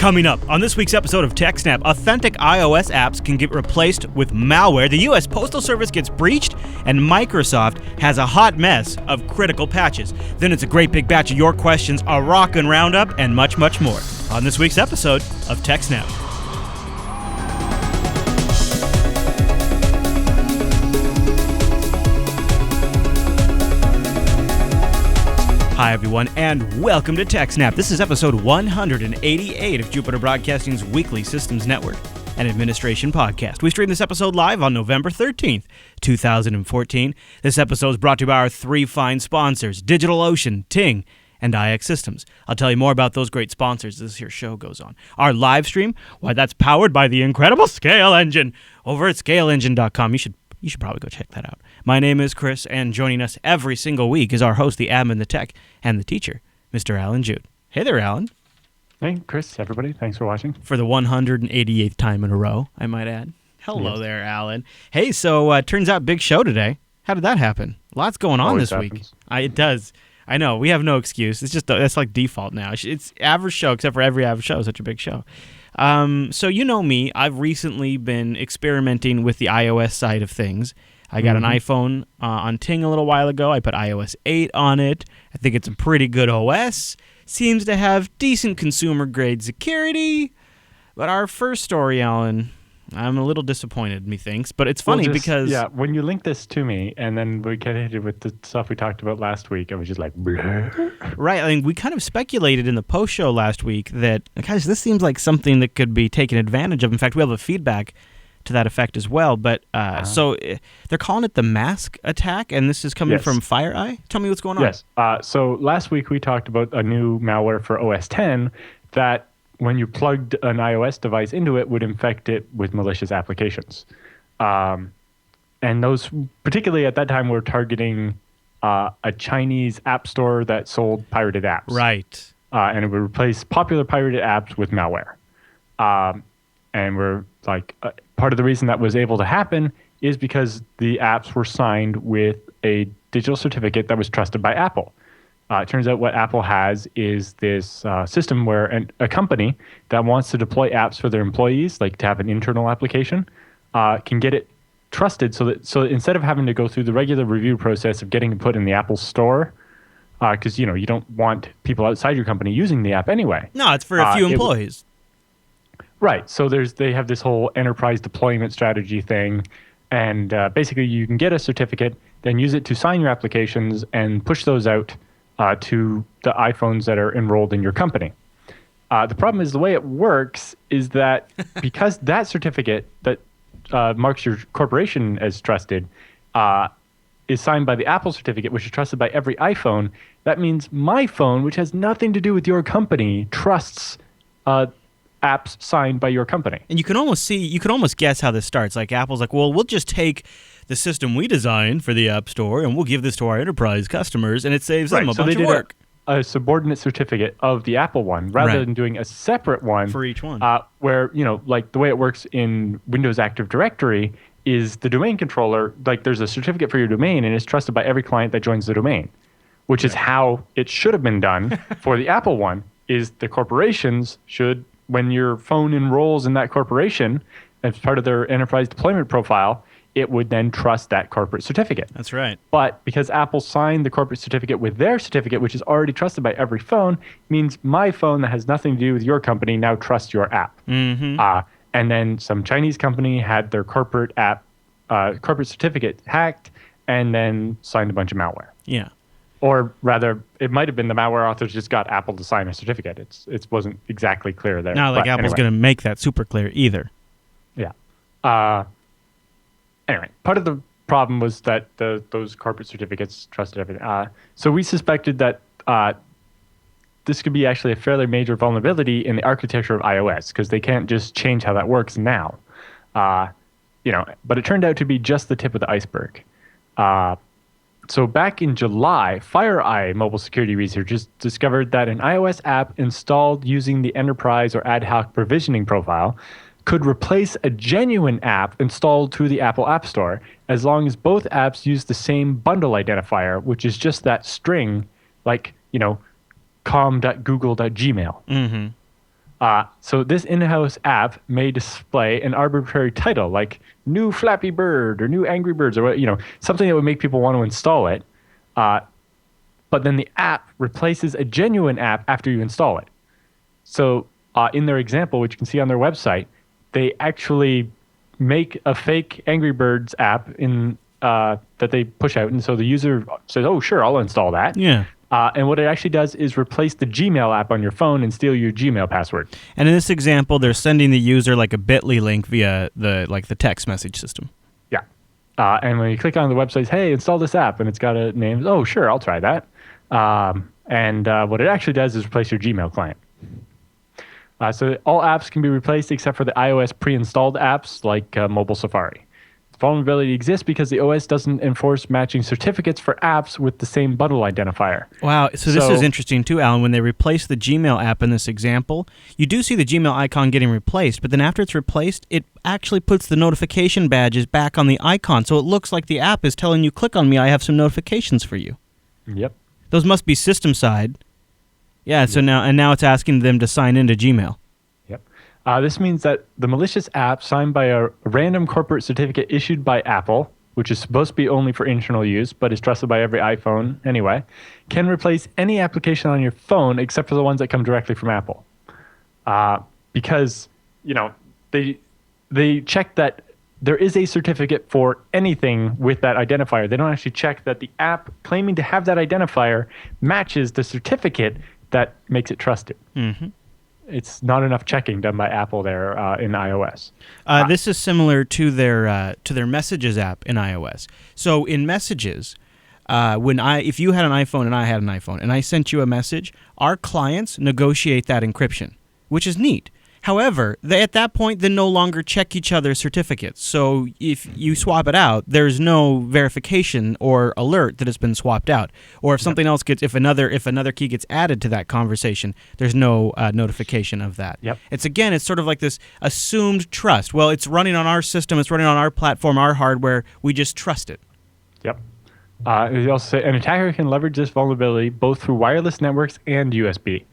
Coming up on this week's episode of TechSNAP, authentic iOS apps can get replaced with malware, the US Postal Service gets breached, and Microsoft has a hot mess of critical patches. Then it's a great big batch of your questions, a rockin' roundup, and much, much more on this week's episode of TechSNAP. Hi, everyone, and welcome to TechSNAP. This is episode 188 of Jupiter Broadcasting's weekly Systems Network and Administration podcast. We stream this episode live on November 13th, 2014. This episode is brought to you by our three fine sponsors, DigitalOcean, Ting, and IX Systems. I'll tell you more about those great sponsors as this here show goes on. Our live stream, why, that's powered by the incredible Scale Engine over at scaleengine.com. You should probably go check that out. My name is Chris, and joining us every single week is our host, the admin, the tech, and the teacher, Mr. Alan Jude. Hey there, Alan. Hey, Chris, everybody. Thanks for watching. For the 188th time in a row, I might add. Hello there, Alan. Hey, so turns out big show today. How did that happen? Lots going on Always this happens. week. It does. I know. We have no excuse. It's just that's like default now. It's average show, except for every average show is such a big show. So you know me. I've recently been experimenting with the iOS side of things. I got an iPhone on Ting a little while ago. I put iOS 8 on it. I think it's a pretty good OS. Seems to have decent consumer-grade security. But our first story, Alan, I'm a little disappointed, methinks. But it's funny because... Yeah, when you link this to me, and then we get into with the stuff we talked about last week, I was just like, bleh. Right. I mean, we kind of speculated in the post-show last week that, guys, this seems like something that could be taken advantage of. In fact, we have a feedback to that effect as well. But so they're calling it the mask attack, and this is coming from FireEye. Tell me what's going on. Yes. So last week we talked about a new malware for OS X that when you plugged an iOS device into it would infect it with malicious applications. And those, particularly at that time, were targeting a Chinese app store that sold pirated apps. Right. And it would replace popular pirated apps with malware. And we're like, part of the reason that was able to happen is because the apps were signed with a digital certificate that was trusted by Apple. It turns out what Apple has is this system where a company that wants to deploy apps for their employees, like to have an internal application, can get it trusted so that instead of having to go through the regular review process of getting it put in the Apple Store, because you don't want people outside your company using the app anyway. No, it's for a few employees. Right. So they have this whole enterprise deployment strategy thing. And basically you can get a certificate, then use it to sign your applications and push those out to the iPhones that are enrolled in your company. The problem is the way it works is that because that certificate that marks your corporation as trusted is signed by the Apple certificate, which is trusted by every iPhone, that means my phone, which has nothing to do with your company, trusts apps signed by your company. And you can almost guess how this starts. Like Apple's like, well, we'll just take the system we designed for the App Store and we'll give this to our enterprise customers, and it saves them a bunch of work. A subordinate certificate of the Apple one rather than doing a separate one for each one. Where, like the way it works in Windows Active Directory is the domain controller, like there's a certificate for your domain and it's trusted by every client that joins the domain, which is how it should have been done for the Apple one, is the corporations should, when your phone enrolls in that corporation as part of their enterprise deployment profile, it would then trust that corporate certificate. That's right. But because Apple signed the corporate certificate with their certificate, which is already trusted by every phone, means my phone that has nothing to do with your company now trusts your app. Mm-hmm. And then some Chinese company had their corporate app, corporate certificate hacked, and then signed a bunch of malware. Yeah. Or rather, it might have been the malware authors just got Apple to sign a certificate. It wasn't exactly clear there. Not like Apple's going to make that super clear either. Yeah. Anyway, part of the problem was that those corporate certificates trusted everything. So we suspected that this could be actually a fairly major vulnerability in the architecture of iOS, because they can't just change how that works now. But it turned out to be just the tip of the iceberg. So back in July, FireEye mobile security researchers discovered that an iOS app installed using the enterprise or ad hoc provisioning profile could replace a genuine app installed through the Apple App Store as long as both apps use the same bundle identifier, which is just that string, like, com.google.gmail. Mm-hmm. So this in-house app may display an arbitrary title like "New Flappy Bird" or "New Angry Birds" or something that would make people want to install it. But then the app replaces a genuine app after you install it. So in their example, which you can see on their website, they actually make a fake Angry Birds app that they push out, and so the user says, "Oh, sure, I'll install that." Yeah. And what it actually does is replace the Gmail app on your phone and steal your Gmail password. And in this example, they're sending the user like a bit.ly link via the text message system. Yeah. And when you click on the website, hey, install this app, and it's got a name, oh, sure, I'll try that. And what it actually does is replace your Gmail client. So all apps can be replaced except for the iOS pre-installed apps like Mobile Safari. Vulnerability exists because the OS doesn't enforce matching certificates for apps with the same bundle identifier. Wow, so this is interesting too, Alan. When they replace the Gmail app in this example, you do see the Gmail icon getting replaced, but then after it's replaced, it actually puts the notification badges back on the icon, so it looks like the app is telling you, click on me, I have some notifications for you. Yep. Those must be system side. Yeah, so now it's asking them to sign into Gmail. This means that the malicious app signed by a random corporate certificate issued by Apple, which is supposed to be only for internal use, but is trusted by every iPhone anyway, can replace any application on your phone except for the ones that come directly from Apple. Because, they check that there is a certificate for anything with that identifier. They don't actually check that the app claiming to have that identifier matches the certificate that makes it trusted. Mm-hmm. It's not enough checking done by Apple there in iOS. This is similar to their Messages app in iOS. So in Messages, if you had an iPhone and I had an iPhone and I sent you a message, our clients negotiate that encryption, which is neat. However, they at that point they no longer check each other's certificates. So if you swap it out, there's no verification or alert that it's been swapped out. Or if something else if another key gets added to that conversation, there's no notification of that. Yep. It's sort of like this assumed trust. Well, it's running on our system, it's running on our platform, our hardware. We just trust it. Yep. They also say an attacker can leverage this vulnerability both through wireless networks and USB.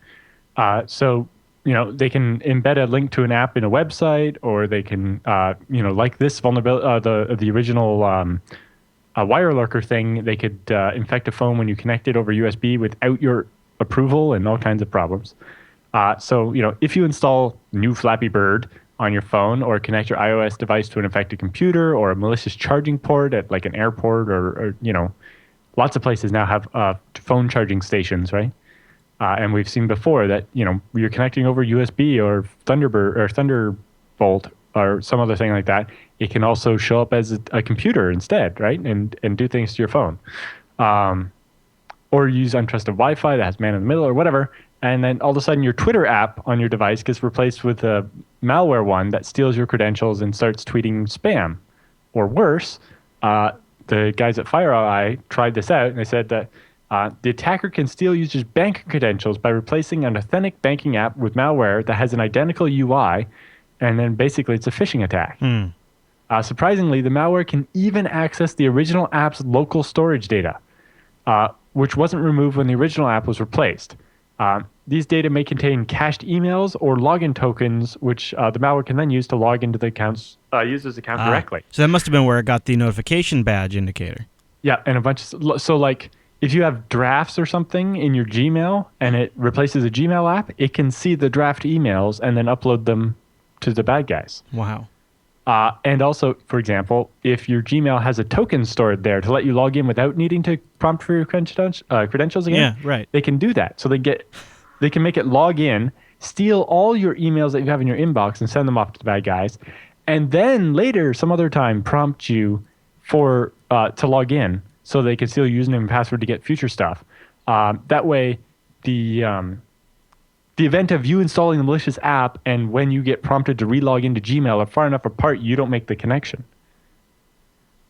They can embed a link to an app in a website, or they can, like this vulnerability, the original WireLurker thing, they could infect a phone when you connect it over USB without your approval and all kinds of problems. If you install New Flappy Bird on your phone or connect your iOS device to an infected computer or a malicious charging port at like an airport or lots of places now have phone charging stations, right? And we've seen before that, you're connecting over USB or Thunderbird or Thunderbolt or some other thing like that. It can also show up as a computer instead, right? And do things to your phone. Or use untrusted Wi-Fi that has man in the middle or whatever. And then all of a sudden your Twitter app on your device gets replaced with a malware one that steals your credentials and starts tweeting spam. Or worse, the guys at FireEye tried this out and they said that the attacker can steal users' bank credentials by replacing an authentic banking app with malware that has an identical UI, and then basically it's a phishing attack. Surprisingly, the malware can even access the original app's local storage data, which wasn't removed when the original app was replaced. These data may contain cached emails or login tokens, which the malware can then use to log into the user's account directly. So that must have been where it got the notification badge indicator. Yeah, and a bunch of... So, like... If you have drafts or something in your Gmail and it replaces a Gmail app, it can see the draft emails and then upload them to the bad guys. Wow. And also, for example, if your Gmail has a token stored there to let you log in without needing to prompt for your credentials again, yeah, right. They can do that. So they can make it log in, steal all your emails that you have in your inbox and send them off to the bad guys, and then later, some other time, prompt you to log in. So they can steal your username and password to get future stuff. That way, the event of you installing the malicious app and when you get prompted to relog into Gmail are far enough apart, you don't make the connection.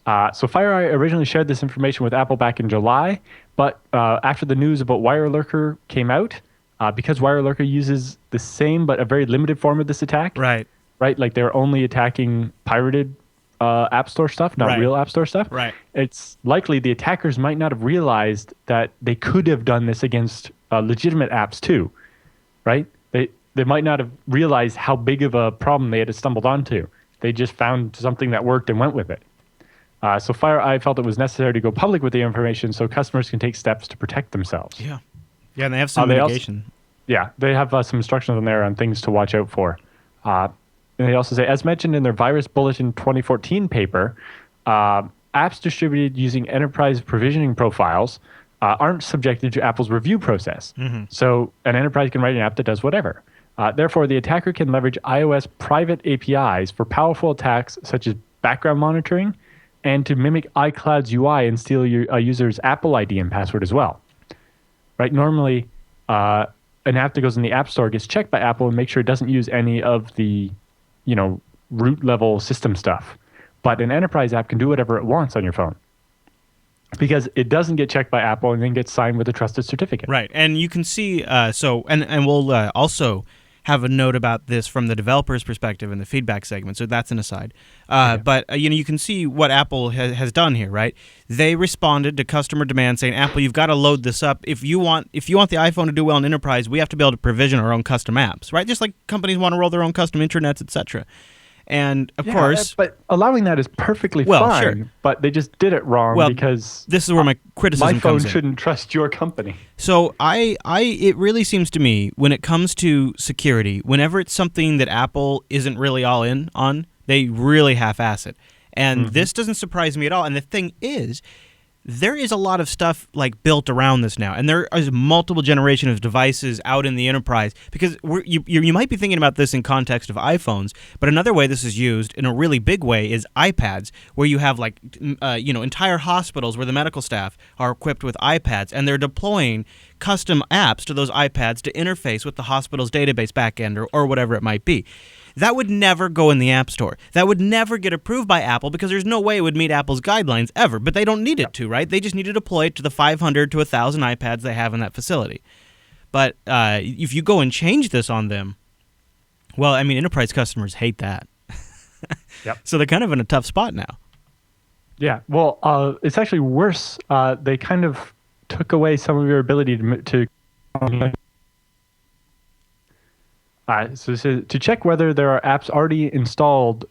So FireEye originally shared this information with Apple back in July, but after the news about WireLurker came out, because WireLurker uses the same but a very limited form of this attack, right? Like they're only attacking pirated App Store stuff, not real App Store stuff. Right. It's likely the attackers might not have realized that they could have done this against legitimate apps too, right? they might not have realized how big of a problem they had stumbled onto. They just found something that worked and went with it. So FireEye felt it was necessary to go public with the information so customers can take steps to protect themselves. Yeah, and they have some mitigation. They have some instructions on there on things to watch out for. And they also say, as mentioned in their Virus Bulletin 2014 paper, apps distributed using enterprise provisioning profiles aren't subjected to Apple's review process. So an enterprise can write an app that does whatever. Therefore, the attacker can leverage iOS private APIs for powerful attacks such as background monitoring and to mimic iCloud's UI and steal a user's Apple ID and password as well. Right? Normally, an app that goes in the App Store gets checked by Apple and make sure it doesn't use any of the, root level system stuff. But an enterprise app can do whatever it wants on your phone because it doesn't get checked by Apple and then gets signed with a trusted certificate. Right, and you can see. And we'll also have a note about this from the developer's perspective in the feedback segment. So that's an aside. But you can see what Apple has done here, right? They responded to customer demand saying, Apple, you've got to load this up. If you want the iPhone to do well in enterprise, we have to be able to provision our own custom apps, right? Just like companies want to roll their own custom intranets, etc. And of course, but allowing that is perfectly fine. Sure. But they just did it wrong because this is where my criticism comes in. My phone shouldn't trust your company. So it really seems to me when it comes to security, whenever it's something that Apple isn't really all in on, they really half-ass it. And this doesn't surprise me at all. And the thing is, there is a lot of stuff like built around this now, and there is multiple generation of devices out in the enterprise because you might be thinking about this in context of iPhones, but another way this is used in a really big way is iPads, where you have entire hospitals where the medical staff are equipped with iPads, and they're deploying custom apps to those iPads to interface with the hospital's database backend or whatever it might be. That would never go in the App Store. That would never get approved by Apple because there's no way it would meet Apple's guidelines ever. But they don't need it to, right? They just need to deploy it to the 500 to 1,000 iPads they have in that facility. But if you go and change this on them, well, I mean, enterprise customers hate that. So they're kind of in a tough spot now. Yeah. Well, it's actually worse. They kind of took away some of your ability to so to check whether there are apps already installed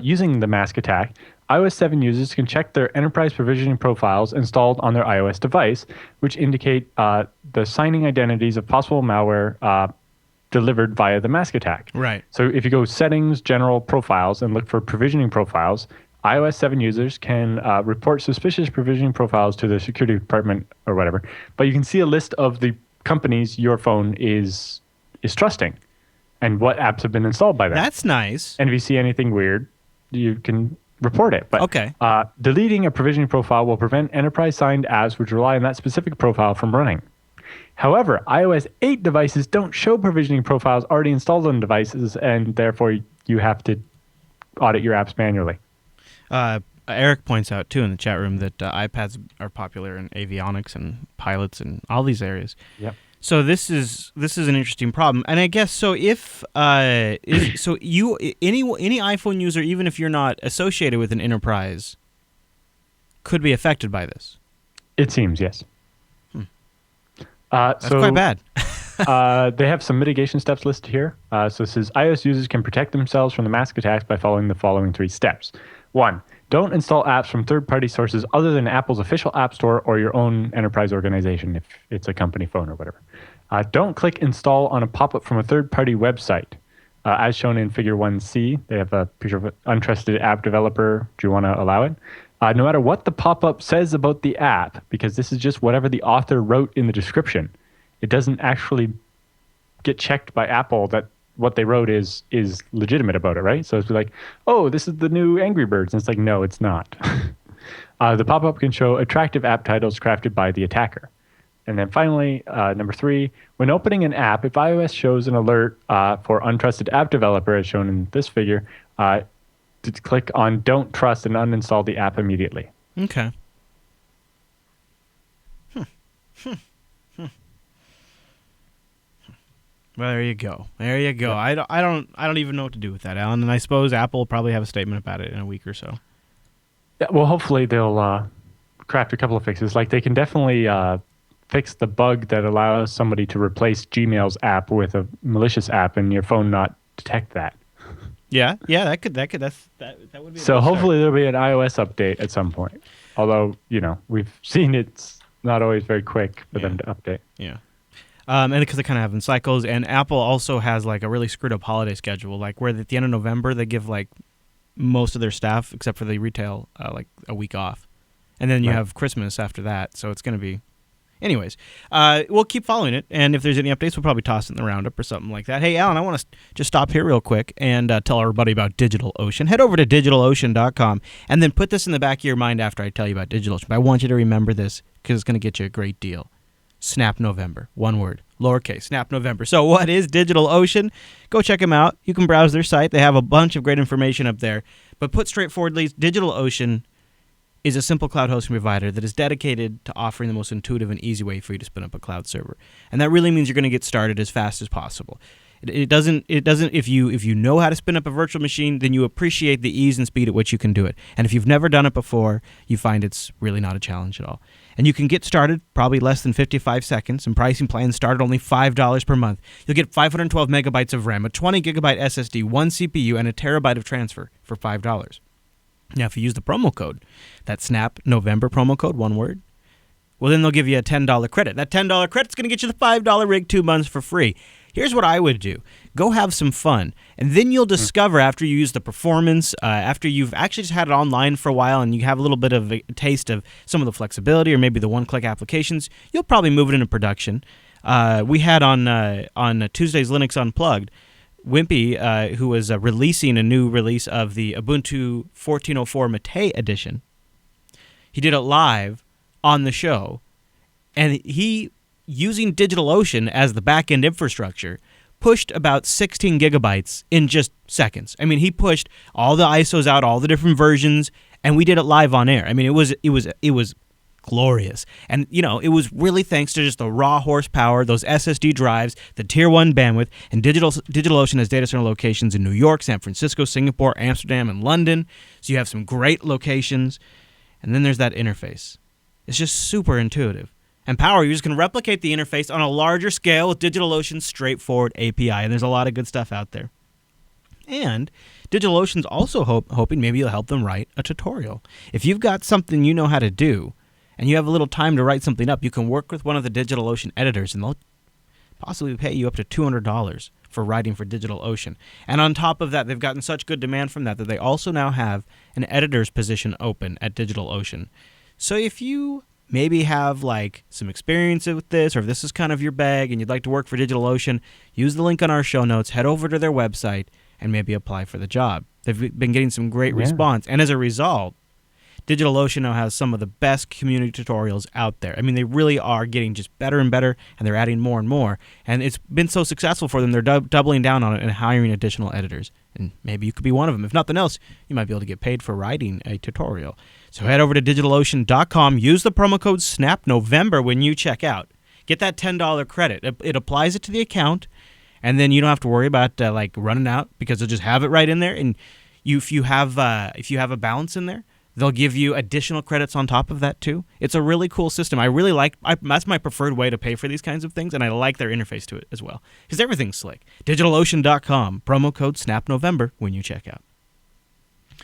using the mask attack, iOS 7 users can check their enterprise provisioning profiles installed on their iOS device, which indicate the signing identities of possible malware delivered via the mask attack. Right. So if you go Settings, General, Profiles, and look for Provisioning Profiles, iOS 7 users can report suspicious provisioning profiles to the security department or whatever. But you can see a list of the companies your phone is trusting and what apps have been installed by them. That's nice. And if you see anything weird, you can report it. But okay. Deleting a provisioning profile will prevent enterprise-signed apps which rely on that specific profile from running. However, iOS 8 devices don't show provisioning profiles already installed on devices, and therefore you have to audit your apps manually. Eric points out, too, in the chat room that iPads are popular in avionics and pilots and all these areas. Yep. So this is an interesting problem, and I guess so. If any iPhone user, even if you're not associated with an enterprise, could be affected by this. It seems, yes. That's quite bad. They have some mitigation steps listed here. So it says iOS users can protect themselves from the mask attacks by following the following 3 steps. 1. Don't install apps from third-party sources other than Apple's official App Store or your own enterprise organization if it's a company phone or whatever. Don't click install on a pop-up from a third-party website. As shown in Figure 1C, they have a picture of an untrusted app developer. Do you want to allow it? No matter what the pop-up says about the app, because this is just whatever the author wrote in the description, it doesn't actually get checked by Apple that what they wrote is legitimate about it, right? So it's like, oh, this is the new Angry Birds. And it's like, no, it's not. The pop-up can show attractive app titles crafted by the attacker. And then finally, number 3, when opening an app, if iOS shows an alert for untrusted app developer, as shown in this figure, to click on Don't Trust and uninstall the app immediately. Okay. Well, there you go. Yeah. I don't even know what to do with that, Alan. And I suppose Apple will probably have a statement about it in a week or so. Yeah. Well, hopefully they'll craft a couple of fixes. Like they can definitely fix the bug that allows somebody to replace Gmail's app with a malicious app and your phone not detect that. Yeah, that would be. A So hopefully there'll be an iOS update at some point. Although we've seen it's not always very quick for them to update. Yeah. And because they kind of have in cycles, and Apple also has like a really screwed up holiday schedule, like where at the end of November they give like most of their staff, except for the retail, like a week off, and then you have Christmas after that. So it's going to be, anyways. We'll keep following it, and if there's any updates, we'll probably toss it in the roundup or something like that. Hey, Alan, I want to just stop here real quick and tell everybody about DigitalOcean. Head over to DigitalOcean.com, and then put this in the back of your mind after I tell you about DigitalOcean. But I want you to remember this because it's going to get you a great deal. Snap November. One word. Lowercase. Snap November. So what is DigitalOcean? Go check them out. You can browse their site. They have a bunch of great information up there. But put straightforwardly, DigitalOcean is a simple cloud hosting provider that is dedicated to offering the most intuitive and easy way for you to spin up a cloud server. And that really means you're going to get started as fast as possible. It doesn't if you know how to spin up a virtual machine, then you appreciate the ease and speed at which you can do it. And if you've never done it before, you find it's really not a challenge at all. And you can get started probably less than 55 seconds, and pricing plans start at only $5 per month. You'll get 512 megabytes of RAM, a 20 gigabyte SSD, one CPU, and a terabyte of transfer for $5. Now, if you use the promo code, that SNAP November promo code, one word, well, then they'll give you a $10 credit. That $10 credit's going to get you the $5 rig 2 months for free. Here's what I would do. Go have some fun. And then you'll discover after you use the performance, after you've actually just had it online for a while and you have a little bit of a taste of some of the flexibility or maybe the one-click applications, you'll probably move it into production. We had on Tuesday's Linux Unplugged, Wimpy, who was releasing a new release of the Ubuntu 14.04 Mate edition. He did it live on the show, and he, using DigitalOcean as the back-end infrastructure, pushed about 16 gigabytes in just seconds. I mean, he pushed all the ISOs out, all the different versions, and we did it live on air. I mean, it was glorious. And, it was really thanks to just the raw horsepower, those SSD drives, the tier 1 bandwidth, and DigitalOcean has data center locations in New York, San Francisco, Singapore, Amsterdam, and London. So you have some great locations. And then there's that interface. It's just super intuitive. And power users can replicate the interface on a larger scale with DigitalOcean's straightforward API. And there's a lot of good stuff out there. And DigitalOcean's also hoping maybe you'll help them write a tutorial. If you've got something you know how to do, and you have a little time to write something up, you can work with one of the DigitalOcean editors, and they'll possibly pay you up to $200 for writing for DigitalOcean. And on top of that, they've gotten such good demand from that they also now have an editor's position open at DigitalOcean. So if you maybe have like some experience with this, or if this is kind of your bag and you'd like to work for DigitalOcean, use the link on our show notes, head over to their website, and maybe apply for the job. They've been getting some great response. And as a result, DigitalOcean now has some of the best community tutorials out there. I mean, they really are getting just better and better, and they're adding more and more. And it's been so successful for them, they're doubling down on it and hiring additional editors. And maybe you could be one of them. If nothing else, you might be able to get paid for writing a tutorial. So head over to DigitalOcean.com. Use the promo code SNAPNovember when you check out. Get that $10 credit. It applies it to the account, and then you don't have to worry about running out because they'll just have it right in there. And if you have a balance in there, they'll give you additional credits on top of that, too. It's a really cool system. That's my preferred way to pay for these kinds of things, and I like their interface to it as well, because everything's slick. DigitalOcean.com, promo code SNAPNovember when you check out.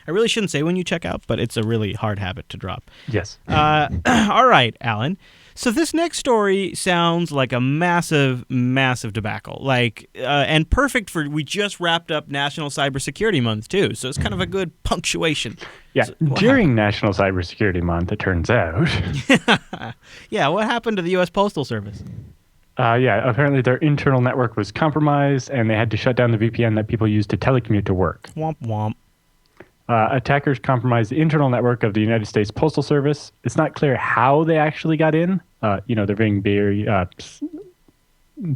I really shouldn't say when you check out, but it's a really hard habit to drop. Yes. All right, Alan. So this next story sounds like a massive, massive debacle. And perfect for, we just wrapped up National Cybersecurity Month, too. So it's kind of a good punctuation. Yeah, during National Cybersecurity Month, it turns out. Yeah, what happened to the US Postal Service? Apparently their internal network was compromised, and they had to shut down the VPN that people used to telecommute to work. Womp womp. Attackers compromised the internal network of the United States Postal Service. It's not clear how they actually got in. They're being very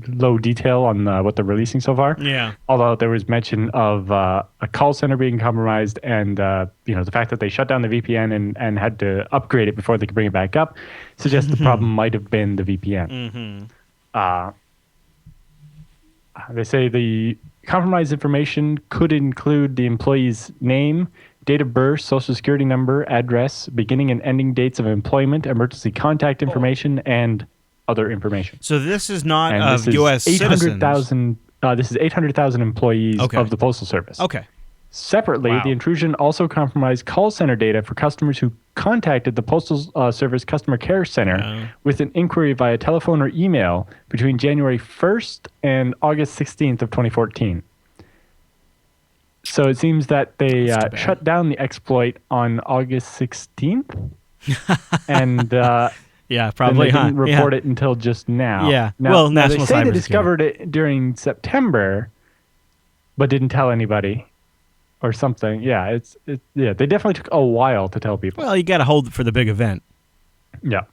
low detail on what they're releasing so far. Yeah. Although there was mention of a call center being compromised, and the fact that they shut down the VPN and had to upgrade it before they could bring it back up suggests the problem might have been the VPN. They say the compromised information could include the employee's name, date of birth, social security number, address, beginning and ending dates of employment, emergency contact information, and other information. So this is not And of this is U.S. citizens. This is 800,000 employees Okay. of the Postal Service. Okay. Separately, Wow. the intrusion also compromised call center data for customers who contacted the Postal Service Customer Care Center with an inquiry via telephone or email between January 1st and August 16th of 2014. So it seems that they That's too bad. shut down the exploit on August 16th, and Yeah, and probably. they didn't report it until just now. Yeah. Now, Well, now National they say they Cybersecurity. discovered it during September, but didn't tell anybody. Or something, yeah. They definitely took a while to tell people. Well, you got to hold it for the big event. Yeah.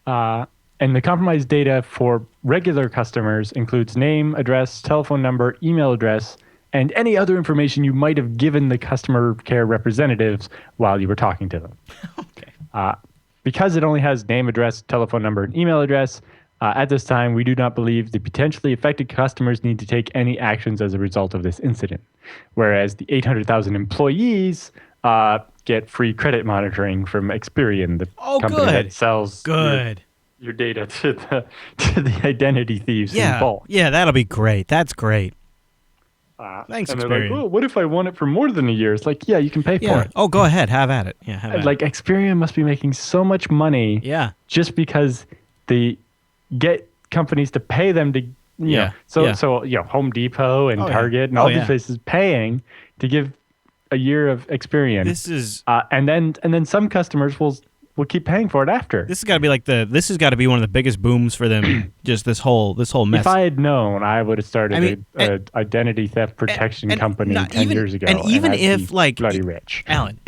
And the compromised data for regular customers includes name, address, telephone number, email address, and any other information you might have given the customer care representatives while you were talking to them. Okay. Because it only has name, address, telephone number, and email address, at this time, we do not believe the potentially affected customers need to take any actions as a result of this incident. Whereas the 800,000 employees get free credit monitoring from Experian, the company that sells your data to the identity thieves in bulk. Yeah, that'll be great. That's great. Thanks, and they're Experian. like, well, what if I want it for more than a year? It's like, yeah, you can pay for it. Oh, go ahead. Have at it. Yeah, have at Like, Experian must be making so much money Yeah. just because they get companies to pay them to, you know, Home Depot and Target and all these places paying to give a year of Experian. This is and then some customers will keep paying for it after. This has got to be this has got to be one of the biggest booms for them. Just this whole mess. If I had known, I would have started an identity theft protection company 10 years ago. And even I'd if be bloody rich, Alan,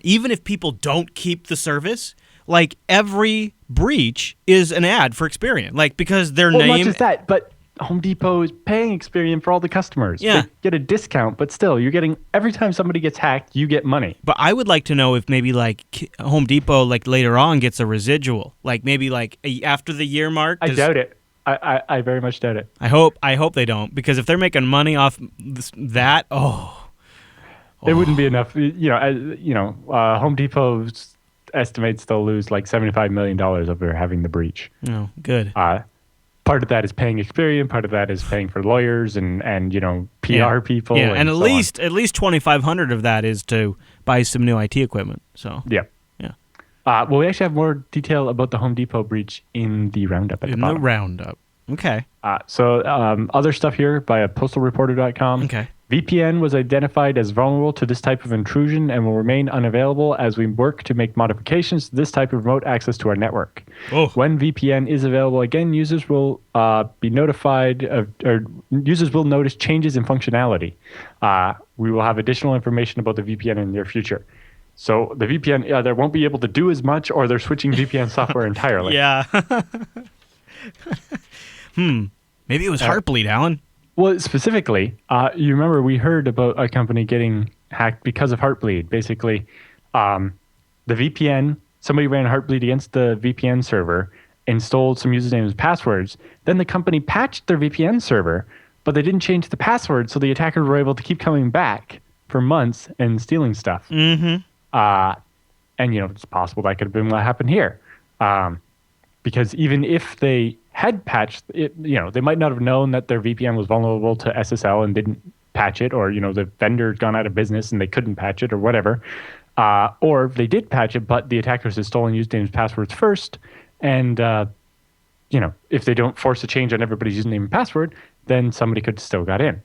even if people don't keep the service, like every breach is an ad for Experian, like because their name. Not just that, but Home Depot is paying Experian for all the customers. Yeah. They get a discount, but still, you're getting every time somebody gets hacked, you get money. But I would like to know if maybe like Home Depot like later on gets a residual, like maybe like after the year mark. I doubt it. I very much doubt it. I hope they don't, because if they're making money off that, it wouldn't be enough. Home Depot estimates they'll lose like $75 million over having the breach. Oh, good. Part of that is paying Experian. Part of that is paying for lawyers and PR people. Yeah, and at so least $2,500 of that is to buy some new IT equipment. So yeah. Well, we actually have more detail about the Home Depot breach in the roundup at the bottom. In the roundup. Okay. So other stuff here by postalreporter.com. Okay. VPN was identified as vulnerable to this type of intrusion and will remain unavailable as we work to make modifications to this type of remote access to our network. Oh. When VPN is available again, users will be notified or users will notice changes in functionality. We will have additional information about the VPN in the near future. So the VPN either won't be able to do as much, or they're switching VPN software entirely. Yeah. Maybe it was Heartbleed, Alan. Well, specifically, you remember we heard about a company getting hacked because of Heartbleed. Basically, the VPN, somebody ran Heartbleed against the VPN server and stole some usernames and passwords. Then the company patched their VPN server, but they didn't change the password, so the attackers were able to keep coming back for months and stealing stuff. Mm-hmm. And, it's possible that could have been what happened here. Because even if they had patched it, they might not have known that their VPN was vulnerable to SSL and didn't patch it, or, the vendor had gone out of business and they couldn't patch it or whatever. Or they did patch it, but the attackers had stolen usernames and passwords first. And, if they don't force a change on everybody's username and password, then somebody could have still got in.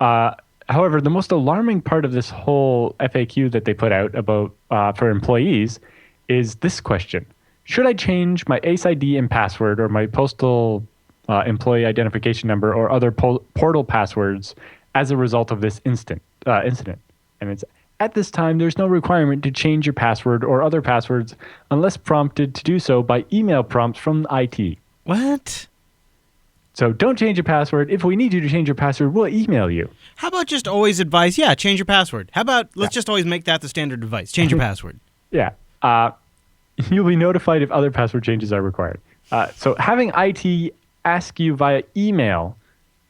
However, the most alarming part of this whole FAQ that they put out about for employees is this question. Should I change my ACE ID and password, or my postal employee identification number, or other portal passwords as a result of this incident? And it's, at this time, there's no requirement to change your password or other passwords unless prompted to do so by email prompts from IT. What? So don't change your password. If we need you to change your password, we'll email you. How about just always advise, change your password? How about let's just always make that the standard advice. Change your password. Yeah. You'll be notified if other password changes are required. So having IT ask you via email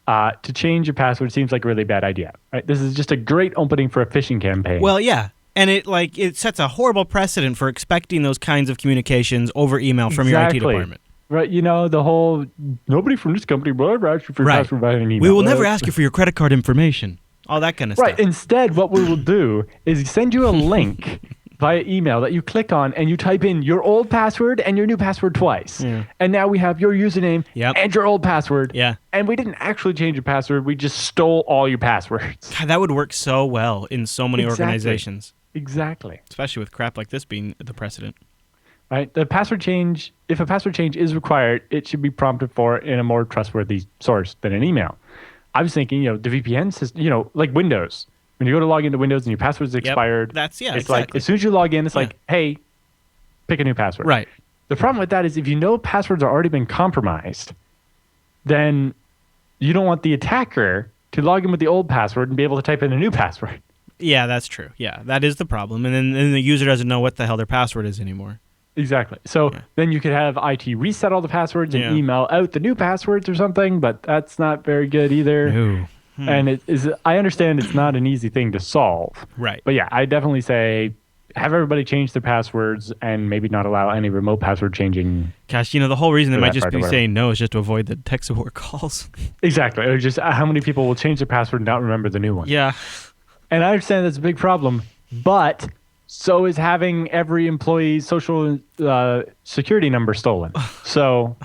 to change your password seems like a really bad idea. Right? This is just a great opening for a phishing campaign. Well, yeah. And it sets a horrible precedent for expecting those kinds of communications over email from your IT department. Right, the whole nobody from this company will ever ask you for your Right. password by an email. We will never ask you for your credit card information. All that kind of Right. stuff. Instead, what we will do is send you a link via email that you click on and you type in your old password and your new password twice. Yeah. And now we have your username Yep. and your old password. Yeah. And we didn't actually change your password. We just stole all your passwords. God, that would work so well in so many organizations. Exactly. Especially with crap like this being the precedent. Right. The password change, if a password change is required, it should be prompted for in a more trustworthy source than an email. I was thinking, the VPN system, like Windows. When you go to log into Windows and your password's expired, It's exactly. like As soon as you log in, it's like, hey, pick a new password. Right. The problem with that is if you know passwords are already been compromised, then you don't want the attacker to log in with the old password and be able to type in a new password. Yeah, that's true. Yeah, that is the problem. And then the user doesn't know what the hell their password is anymore. Exactly. So then you could have IT reset all the passwords and email out the new passwords or something, but that's not very good either. No. And I understand it's not an easy thing to solve. Right. But yeah, I definitely say have everybody change their passwords and maybe not allow any remote password changing. Gosh, the whole reason they might just be or saying no is just to avoid the tech support calls. Exactly. Or just how many people will change their password and not remember the new one. Yeah. And I understand that's a big problem, but so is having every employee's social security number stolen. So,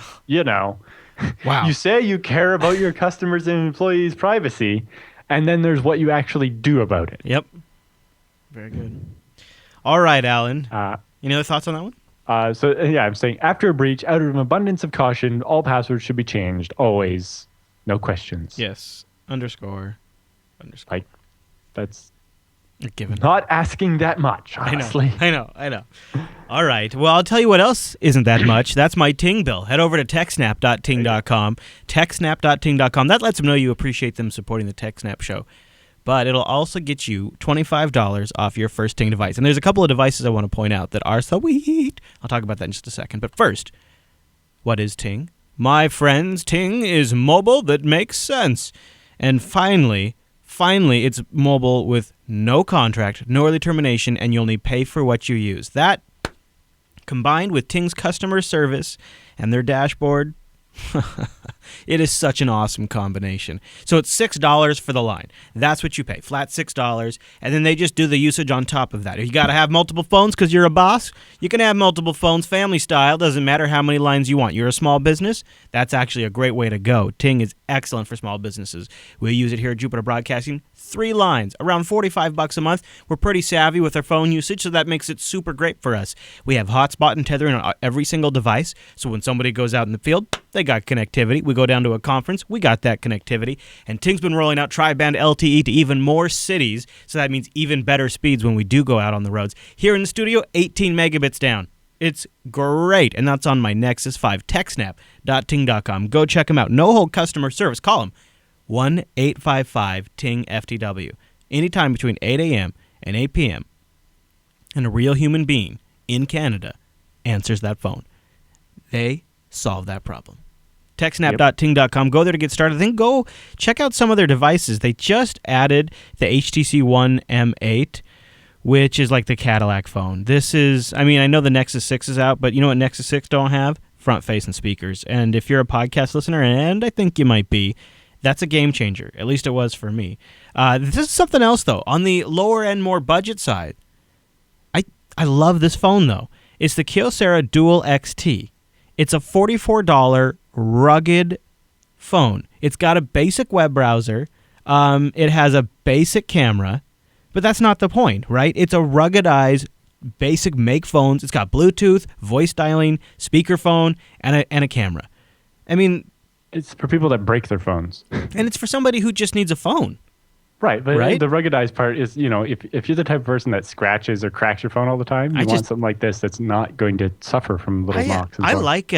Wow. you say you care about your customers and employees' privacy, and then there's what you actually do about it. Yep. Very good. All right, Alan. Any other thoughts on that one? I'm saying after a breach, out of an abundance of caution, all passwords should be changed. Always. No questions. Yes. Underscore. Like, that's a given. Not asking that much, honestly. I know. All right. Well, I'll tell you what else isn't that much. That's my Ting bill. Head over to techsnap.ting.com. Techsnap.ting.com. That lets them know you appreciate them supporting the TechSNAP show. But it'll also get you $25 off your first Ting device. And there's a couple of devices I want to point out that are sweet. I'll talk about that in just a second. But first, what is Ting? My friends, Ting is mobile that makes sense. And finally, it's mobile with no contract, no early termination, and you only pay for what you use. That, combined with Ting's customer service and their dashboard, it is such an awesome combination. So it's $6 for the line. That's what you pay, flat $6, and then they just do the usage on top of that. If you got to have multiple phones because you're a boss, you can have multiple phones, family style. Doesn't matter how many lines you want. You're a small business, that's actually a great way to go. Ting is excellent for small businesses. We use it here at Jupiter Broadcasting. 3 lines, around $45 a month. We're pretty savvy with our phone usage, so that makes it super great for us. We have hotspot and tethering on every single device, so when somebody goes out in the field, they got connectivity. We go down to a conference, we got that connectivity. And Ting's been rolling out tri-band LTE to even more cities, so that means even better speeds when we do go out on the roads. Here in the studio, 18 megabits down. It's great, and that's on my Nexus 5, techsnap.ting.com. Go check them out. No-hold customer service. Call them 1-855-TING-FTW. Anytime between 8 a.m. and 8 p.m. And a real human being in Canada answers that phone. They solve that problem. TechSNAP.ting.com. Go there to get started. Then go check out some of their devices. They just added the HTC One M8, which is like the Cadillac phone. This is, I know the Nexus 6 is out, but you know what Nexus 6 don't have? Front-facing speakers. And if you're a podcast listener, and I think you might be, that's a game changer. At least it was for me. This is something else, though. On the lower-end, more budget side, I love this phone, though. It's the Kyocera Dual XT. It's a $44 rugged phone. It's got a basic web browser. It has a basic camera. But that's not the point, right? It's a ruggedized, basic make phones. It's got Bluetooth, voice dialing, speakerphone, and a camera. It's for people that break their phones. And it's for somebody who just needs a phone. Right, but right? The ruggedized part is, if you're the type of person that scratches or cracks your phone all the time, you want something like this that's not going to suffer from little knocks. I like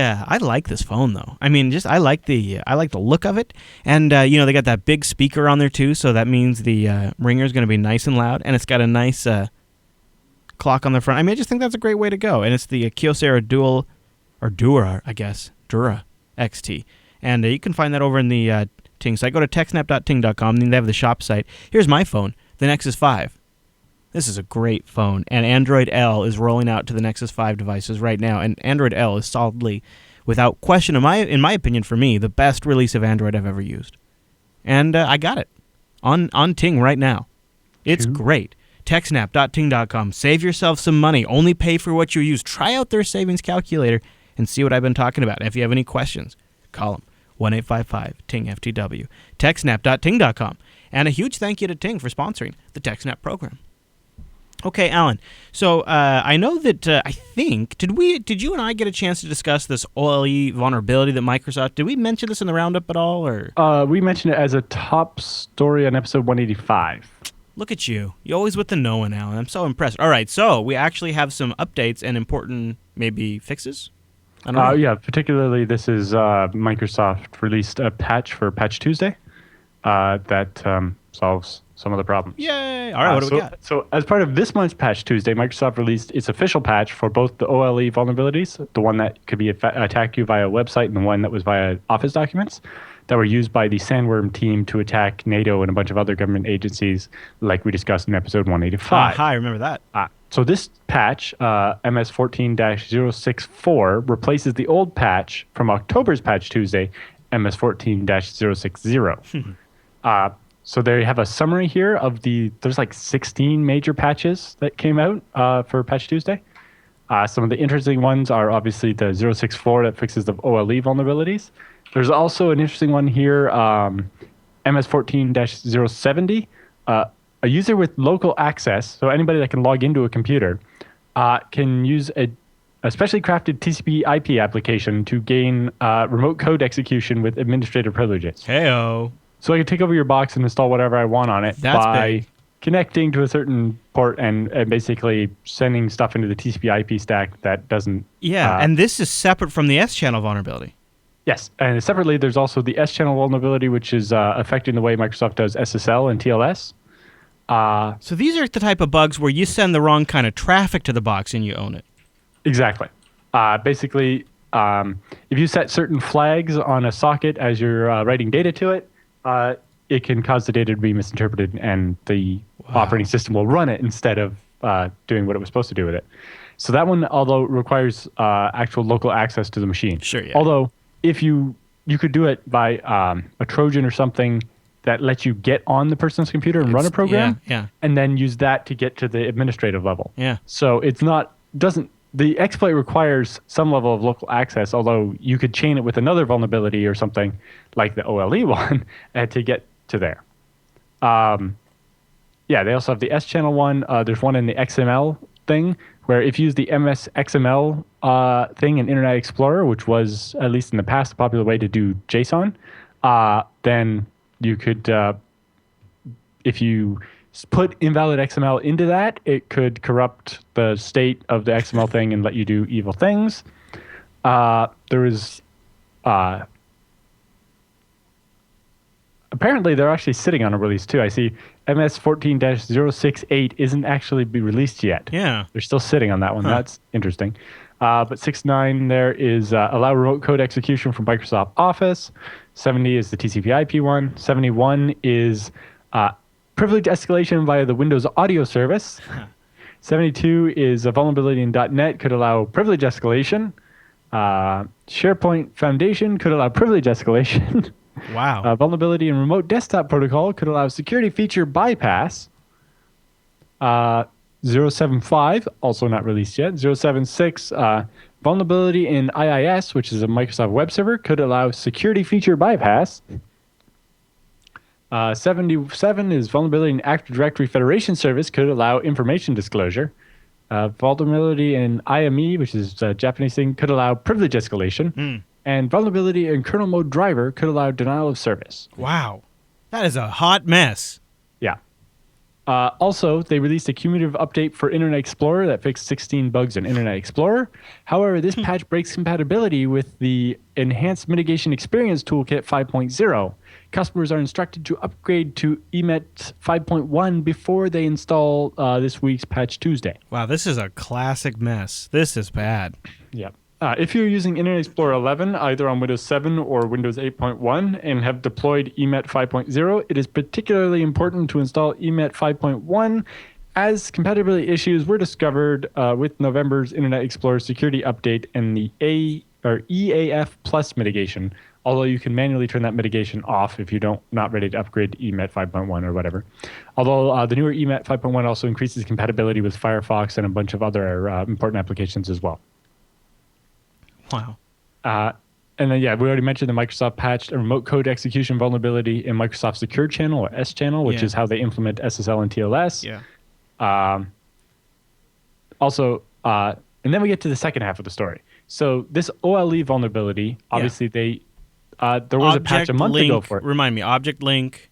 this phone though. I like the look of it, and they got that big speaker on there too, so that means the ringer is going to be nice and loud, and it's got a nice clock on the front. I just think that's a great way to go, and it's the Kyocera Dura XT, and you can find that over in the Ting site. Go to techsnap.ting.com, and they have the shop site. Here's my phone, the Nexus 5. This is a great phone, and Android L is rolling out to the Nexus 5 devices right now, and Android L is solidly without question, in my opinion, for me, the best release of Android I've ever used. And I got it on Ting right now. It's great. TechSNAP.ting.com. Save yourself some money. Only pay for what you use. Try out their savings calculator and see what I've been talking about. If you have any questions, call them. 1-855-TING-FTW. TechSNAP.ting.com. And a huge thank you to Ting for sponsoring the TechSNAP program. Okay, Alan. So I know that I think did you and I get a chance to discuss this OLE vulnerability that Microsoft? Did we mention this in the roundup at all, or? We mentioned it as a top story on episode 185. Look at you. You're always with the knowing, Alan. I'm so impressed. All right, so we actually have some updates and important maybe fixes. I don't know. Yeah, particularly this is Microsoft released a patch for Patch Tuesday that solves some of the problems. Yay! All right, what do we got? So as part of this month's Patch Tuesday, Microsoft released its official patch for both the OLE vulnerabilities, the one that could be attack you via a website and the one that was via Office documents, that were used by the Sandworm team to attack NATO and a bunch of other government agencies, like we discussed in episode 185. Hi, I remember that. So this patch, MS14-064, replaces the old patch from October's Patch Tuesday, MS14-060. So they have a summary here of there's like 16 major patches that came out for Patch Tuesday. Some of the interesting ones are obviously the 064 that fixes the OLE vulnerabilities. There's also an interesting one here, MS14-070. A user with local access, so anybody that can log into a computer, can use a specially crafted TCP/IP application to gain remote code execution with administrative privileges. Heyo. So I can take over your box and install whatever I want on it by connecting to a certain port and basically sending stuff into the TCP/IP stack that doesn't... Yeah, and this is separate from the S-channel vulnerability. Yes, and separately, there's also the S-channel vulnerability, which is affecting the way Microsoft does SSL and TLS. So these are the type of bugs where you send the wrong kind of traffic to the box and you own it. Exactly. Basically, if you set certain flags on a socket as you're writing data to it, it can cause the data to be misinterpreted, and the operating system will run it instead of doing what it was supposed to do with it. So that one, although it requires actual local access to the machine. Sure, yeah. Although, if you could do it by a Trojan or something that lets you get on the person's computer and run a program, and then use that to get to the administrative level. Yeah. So the exploit requires some level of local access, although you could chain it with another vulnerability or something like the OLE one to get to there. They also have the S-channel one. There's one in the XML thing where if you use the MS XML thing in Internet Explorer, which was, at least in the past, a popular way to do JSON, then you could, if you put invalid XML into that, it could corrupt the state of the XML thing and let you do evil things. There is... apparently, they're actually sitting on a release, too. I see MS14-068 isn't actually be released yet. Yeah. They're still sitting on that one. Huh. That's interesting. But 69 there is allow remote code execution from Microsoft Office. 70 is the TCP/IP one. 71 is privilege escalation via the Windows audio service. 72 is a vulnerability in .NET could allow privilege escalation. SharePoint Foundation could allow privilege escalation. Wow. Vulnerability in remote desktop protocol could allow security feature bypass. 075, also not released yet. 076, vulnerability in IIS, which is a Microsoft web server, could allow security feature bypass. 77 is vulnerability in Active Directory Federation service, could allow information disclosure. Vulnerability in IME, which is a Japanese thing, could allow privilege escalation. And vulnerability in kernel mode driver could allow denial of service. Wow. That is a hot mess. Yeah. Also, they released a cumulative update for Internet Explorer that fixed 16 bugs in Internet Explorer. However, this patch breaks compatibility with the Enhanced Mitigation Experience Toolkit 5.0. Customers are instructed to upgrade to EMET 5.1 before they install this week's Patch Tuesday. Wow, this is a classic mess. This is bad. Yep. If you're using Internet Explorer 11, either on Windows 7 or Windows 8.1, and have deployed EMET 5.0, it is particularly important to install EMET 5.1 as compatibility issues were discovered with November's Internet Explorer security update and the or EAF plus mitigation, although you can manually turn that mitigation off if you not ready to upgrade to EMET 5.1 or whatever. Although the newer EMET 5.1 also increases compatibility with Firefox and a bunch of other important applications as well. Wow. And then, we already mentioned the Microsoft patched a remote code execution vulnerability in Microsoft Secure Channel, or S Channel, which is how they implement SSL and TLS. Yeah. Also, and then we get to the second half of the story. So this OLE vulnerability, obviously there was a patch a month ago for it. Remind me, object link.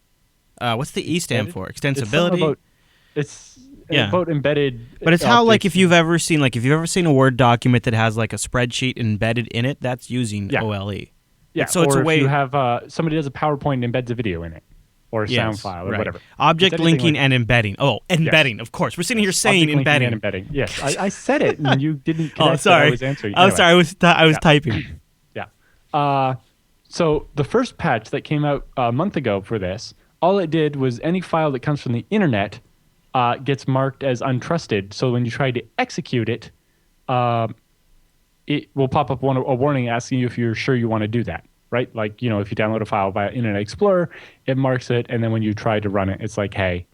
What's the E stand for? Extensibility? It's about embedded. But it's how, like, if you've ever seen a Word document that has like a spreadsheet embedded in it, that's using OLE. Yeah. So it's or a way if you have somebody does a PowerPoint and embeds a video in it, or a sound file, or whatever. Object linking and embedding. Oh, embedding, of course. We're sitting here saying object embedding. And embedding. Yes, I said it, and you didn't. Oh, sorry. I was answering. Oh, sorry. I was typing. Yeah. So the first patch that came out a month ago for this, all it did was any file that comes from the internet gets marked as untrusted. So when you try to execute it, it will pop up a warning asking you if you're sure you want to do that. Right? Like, if you download a file via Internet Explorer, it marks it. And then when you try to run it, it's like, hey,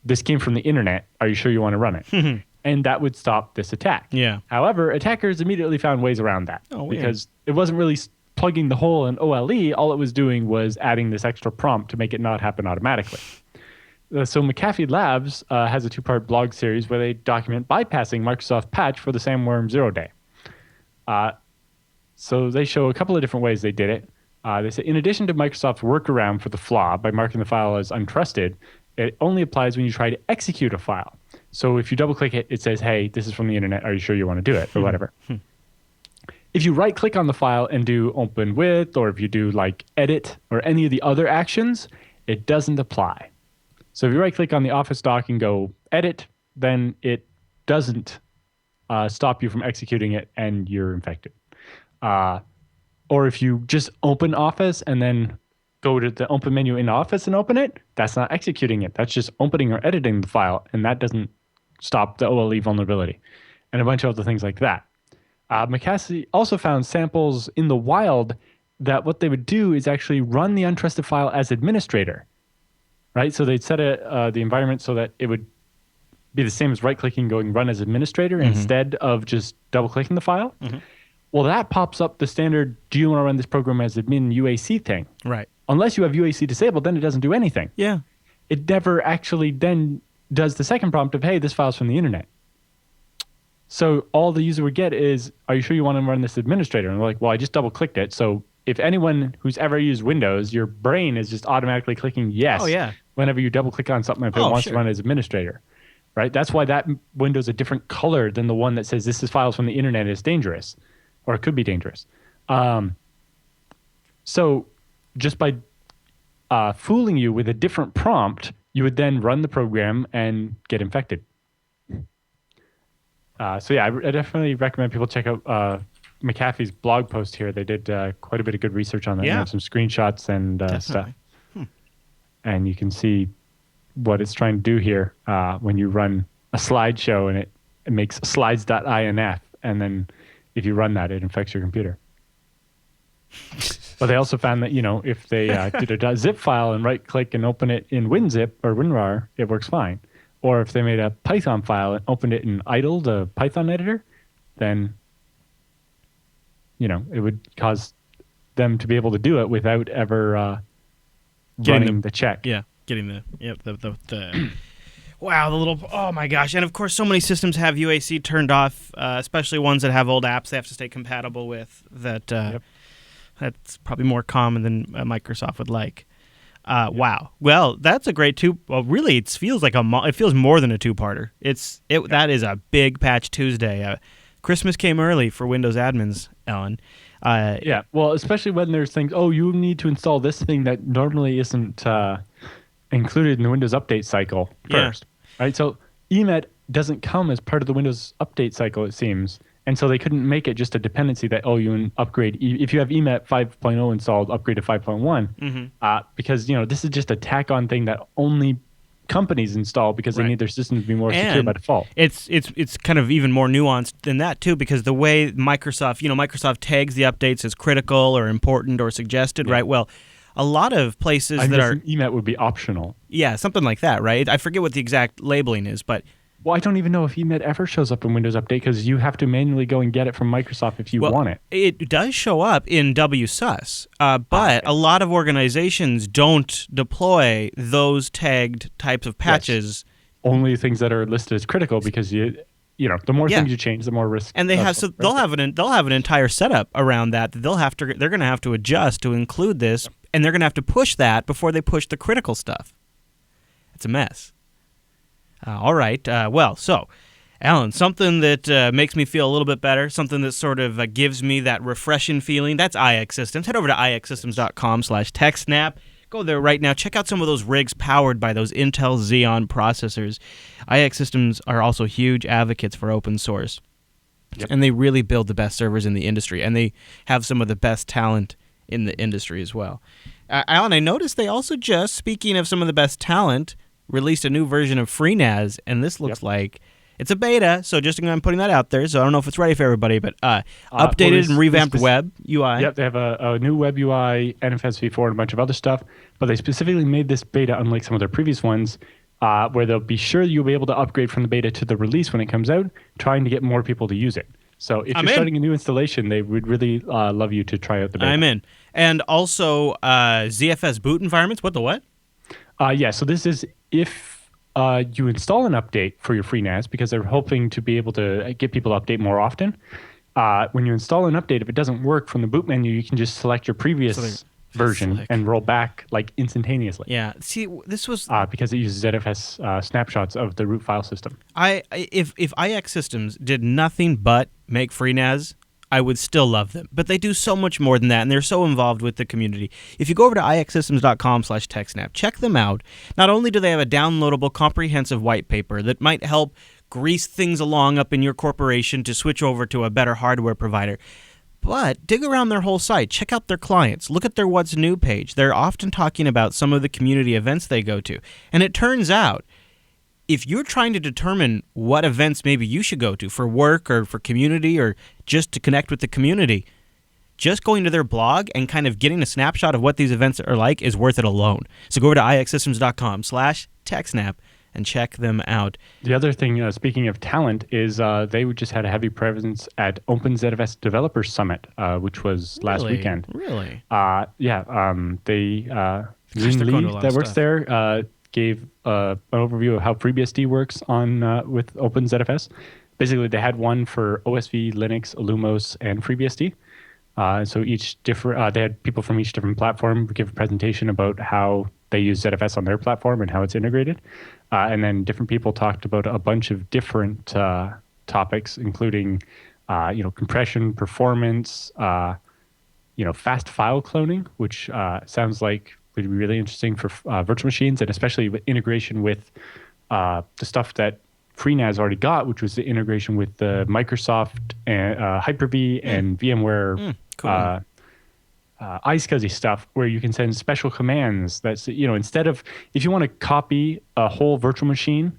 this came from the internet. Are you sure you want to run it? And that would stop this attack. Yeah. However, attackers immediately found ways around that because it wasn't really plugging the hole in OLE. All it was doing was adding this extra prompt to make it not happen automatically. So McAfee Labs has a 2-part blog series where they document bypassing Microsoft patch for the Sandworm 0 day. So they show a couple of different ways they did it. They say, in addition to Microsoft's workaround for the flaw by marking the file as untrusted, it only applies when you try to execute a file. So if you double-click it, it says, hey, this is from the internet. Are you sure you want to do it? Or whatever. If you right-click on the file and do open with, or if you do like edit or any of the other actions, it doesn't apply. So if you right-click on the Office doc and go edit, then it doesn't stop you from executing it and you're infected. Or if you just open Office and then go to the open menu in Office and open it, that's not executing it. That's just opening or editing the file, and that doesn't stop the OLE vulnerability, and a bunch of other things like that. McAfee also found samples in the wild that what they would do is actually run the untrusted file as administrator, right? So they'd set the environment so that it would be the same as right-clicking, going run as administrator instead of just double-clicking the file. Well, that pops up the standard, do you want to run this program as admin UAC thing? Right. Unless you have UAC disabled, then it doesn't do anything. Yeah. It never actually then does the second prompt of, hey, this file's from the internet. So all the user would get is, are you sure you want to run this administrator? And they're like, well, I just double-clicked it. So if anyone who's ever used Windows, your brain is just automatically clicking yes whenever you double-click on something if it wants to run as administrator. Right? That's why that window's a different color than the one that says this is files from the internet is dangerous. Or it could be dangerous. So just by fooling you with a different prompt, you would then run the program and get infected. I definitely recommend people check out McAfee's blog post here. They did quite a bit of good research on that. Yeah. They have some screenshots and stuff. And you can see what it's trying to do here when you run a slideshow and it makes slides.inf, and then if you run that, it infects your computer. But they also found that, if they did a .zip file and right-click and open it in WinZip or WinRAR, it works fine. Or if they made a Python file and opened it in idle, the Python editor, then, it would cause them to be able to do it without ever running the check. Yeah, getting the wow, the little, oh my gosh. And of course, so many systems have UAC turned off, especially ones that have old apps they have to stay compatible with. That's probably more common than Microsoft would like. Wow. Well, that's a great well, really, it feels like it feels more than a two-parter. That is a big patch Tuesday. Christmas came early for Windows admins, Ellen. Well, especially when there's things, you need to install this thing that normally isn't included in the Windows update cycle first, right? So EMET doesn't come as part of the Windows update cycle, it seems. And so they couldn't make it just a dependency that, you upgrade. If you have EMET 5.0 installed, upgrade to 5.1. Because, this is just a tack-on thing that only companies install because they Right. need their system to be more secure And by default. it's kind of even more nuanced than that too, because the way Microsoft tags the updates as critical or important or suggested, right? Well, a lot of places I that guess are an EMET would be optional. something like that, right? I forget what the exact labeling is, but Well, I don't even know if EMET ever shows up in Windows Update because you have to manually go and get it from Microsoft if you want it. It does show up in WSUS, but a lot of organizations don't deploy those tagged types of patches. Only things that are listed as critical because the more things you change, the more risk. And they'll have an entire setup around that they're going to have to adjust to include this, and they're going to have to push that before they push the critical stuff. It's a mess. All right. So, Alan, something that makes me feel a little bit better, something that sort of gives me that refreshing feeling, that's iX Systems. Head over to ixsystems.com/TechSNAP. Go there right now. Check out some of those rigs powered by those Intel Xeon processors. iX Systems are also huge advocates for open source. Yep. And they really build the best servers in the industry, and they have some of the best talent in the industry as well. Alan, I noticed they also just, speaking of some of the best talent, released a new version of FreeNAS, and this looks like it's a beta, so just I'm putting that out there. So I don't know if it's ready for everybody, but updated and revamped web UI. Yep, they have a new web UI, NFS v4, and a bunch of other stuff, but they specifically made this beta, unlike some of their previous ones, where they'll be sure you'll be able to upgrade from the beta to the release when it comes out, trying to get more people to use it. So if you're starting a new installation, they would really love you to try out the beta. I'm in. And also ZFS boot environments. What the what? So this is if you install an update for your FreeNAS, because they're hoping to be able to get people to update more often. When you install an update, if it doesn't work from the boot menu, you can just select your previous version and roll back like instantaneously. Yeah. See, this was because it uses ZFS snapshots of the root file system. If iX Systems did nothing but make FreeNAS, I would still love them. But they do so much more than that, and they're so involved with the community. If you go over to ixsystems.com/TechSNAP, check them out. Not only do they have a downloadable, comprehensive white paper that might help grease things along up in your corporation to switch over to a better hardware provider, but dig around their whole site. Check out their clients. Look at their What's New page. They're often talking about some of the community events they go to. And it turns out, if you're trying to determine what events maybe you should go to for work or for community or just to connect with the community, just going to their blog and kind of getting a snapshot of what these events are like is worth it alone. So go over to ixsystems.com/TechSNAP and check them out. The other thing, speaking of talent, is they just had a heavy presence at OpenZFS Developer Summit, which was last weekend. Really? Lean Lee that works there gave an overview of how FreeBSD works on with OpenZFS. Basically, they had one for OSV, Linux, Illumos, and FreeBSD. So each different, they had people from each different platform give a presentation about how they use ZFS on their platform and how it's integrated. And then different people talked about a bunch of different topics, including compression, performance, fast file cloning, which sounds like would be really interesting for virtual machines, and especially with integration with the stuff that FreeNAS already got, which was the integration with the Microsoft and Hyper-V and VMware iSCSI stuff, where you can send special commands. That's instead of, if you want to copy a whole virtual machine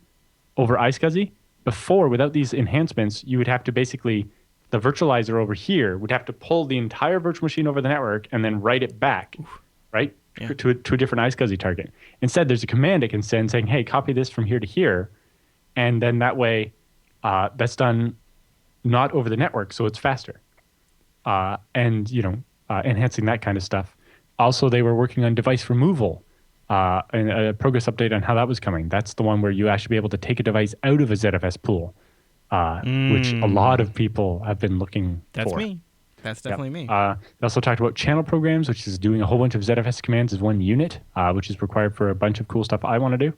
over iSCSI, before, without these enhancements, you would have to basically, the virtualizer over here would have to pull the entire virtual machine over the network and then write it back, right? Yeah. To a different iSCSI target. Instead, there's a command it can send saying, hey, copy this from here to here. And then that way, that's done not over the network, so it's faster. Enhancing that kind of stuff. Also, they were working on device removal and a progress update on how that was coming. That's the one where you actually be able to take a device out of a ZFS pool, which a lot of people have been looking for. That's me. That's definitely me. They also talked about channel programs, which is doing a whole bunch of ZFS commands as one unit, which is required for a bunch of cool stuff I want to do.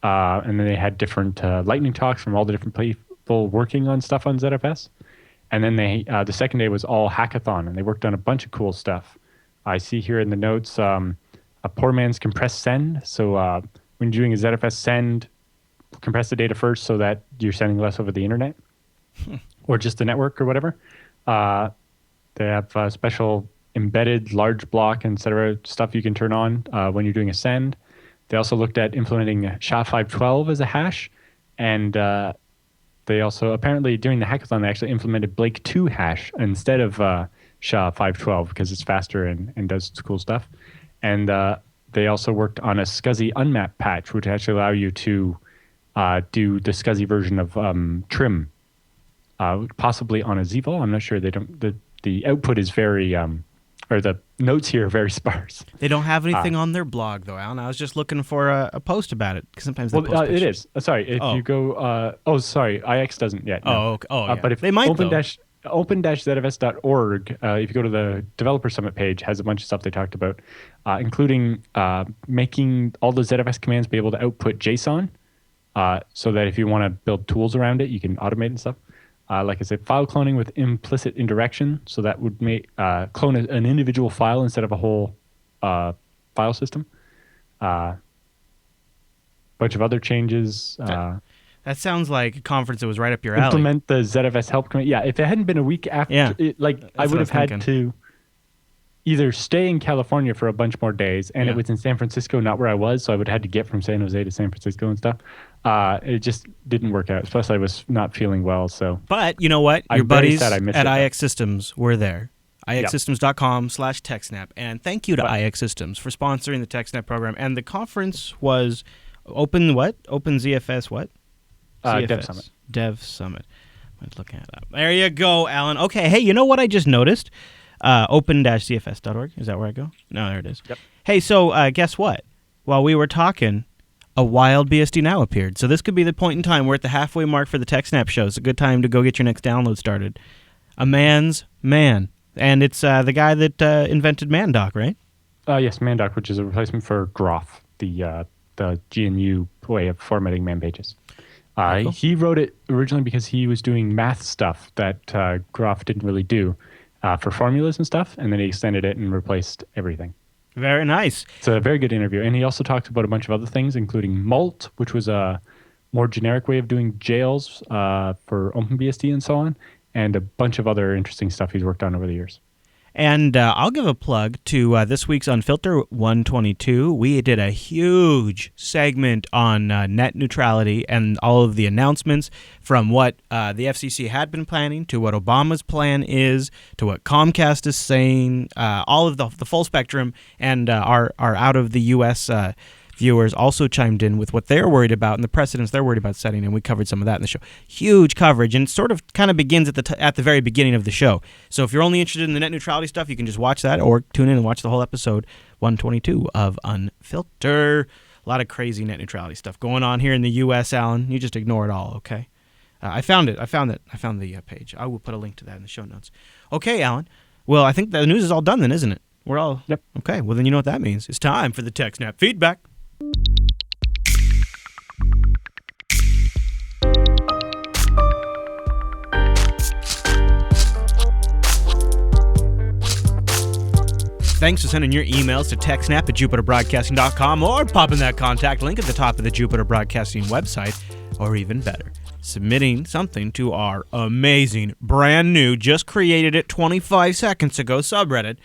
And then they had different lightning talks from all the different people working on stuff on ZFS. And then the second day was all hackathon, and they worked on a bunch of cool stuff. I see here in the notes a poor man's compressed send. So when you're doing a ZFS send, compress the data first so that you're sending less over the internet or just the network or whatever. They have special embedded large block, et cetera, stuff you can turn on when you're doing a send. They also looked at implementing SHA-512 as a hash, and they also apparently during the hackathon they actually implemented Blake2 hash instead of SHA-512 because it's faster and does cool stuff. And they also worked on a SCSI unmap patch, which actually allow you to do the SCSI version of trim, possibly on a ZVol. I'm not sure. They don't. The output is very or the notes here are very sparse. They don't have anything on their blog, though, Alan. I was just looking for a post about it, because sometimes they post it pictures. is. Sorry, if you go... sorry, IX doesn't yet. No. Oh, okay. Yeah. But if they might, open-zfs.org, if you go to the Developer Summit page, has a bunch of stuff they talked about, including making all the ZFS commands be able to output JSON, so that if you want to build tools around it, you can automate and stuff. Like I said, file cloning with implicit indirection, so that would make clone an individual file instead of a whole file system. Bunch of other changes. That sounds like a conference that was right up your alley. Implement the ZFS help command. Yeah, if it hadn't been a week after, I would have had to either stay in California for a bunch more days, and it was in San Francisco, not where I was, so I would have had to get from San Jose to San Francisco and stuff. It just didn't work out. Plus, I was not feeling well. So, but you know what? Your buddies at it, IX Systems were there. ixsystems.com/TechSNAP. And thank you to IX Systems for sponsoring the TechSNAP program. And the conference was OpenZFS what? Dev Summit. Dev Summit. I'm looking it up. There you go, Alan. Okay, hey, you know what I just noticed? Open-zfs.org. Is that where I go? No, there it is. Yep. Hey, so guess what? While we were talking, a wild BSD now appeared. So this could be the point in time. We're at the halfway mark for the TechSNAP show. It's a good time to go get your next download started. A man's man. And it's the guy that invented ManDoc, right? Yes, ManDoc, which is a replacement for Groff, the GNU way of formatting man pages. Cool. He wrote it originally because he was doing math stuff that Groff didn't really do for formulas and stuff, and then he extended it and replaced everything. Very nice. It's a very good interview. And he also talked about a bunch of other things, including Mult, which was a more generic way of doing jails for OpenBSD and so on, and a bunch of other interesting stuff he's worked on over the years. And I'll give a plug to this week's Unfilter 122. We did a huge segment on net neutrality and all of the announcements from what the FCC had been planning to what Obama's plan is to what Comcast is saying, all of the full spectrum, and our out of the U.S. Viewers also chimed in with what they're worried about and the precedents they're worried about setting, and we covered some of that in the show. Huge coverage, and it sort of kind of begins at the very beginning of the show. So if you're only interested in the net neutrality stuff, you can just watch that or tune in and watch the whole episode 122 of Unfilter. A lot of crazy net neutrality stuff going on here in the U.S., Alan. You just ignore it all, okay? I found the page. I will put a link to that in the show notes. Okay, Alan. Well, I think the news is all done then, isn't it? We're all... Yep. Okay, well then you know what that means. It's time for the TechSNAP feedback. Thanks for sending your emails to TechSNAP at JupiterBroadcasting.com or popping that contact link at the top of the Jupiter Broadcasting website, or even better, submitting something to our amazing, brand new, just created it 25 seconds ago subreddit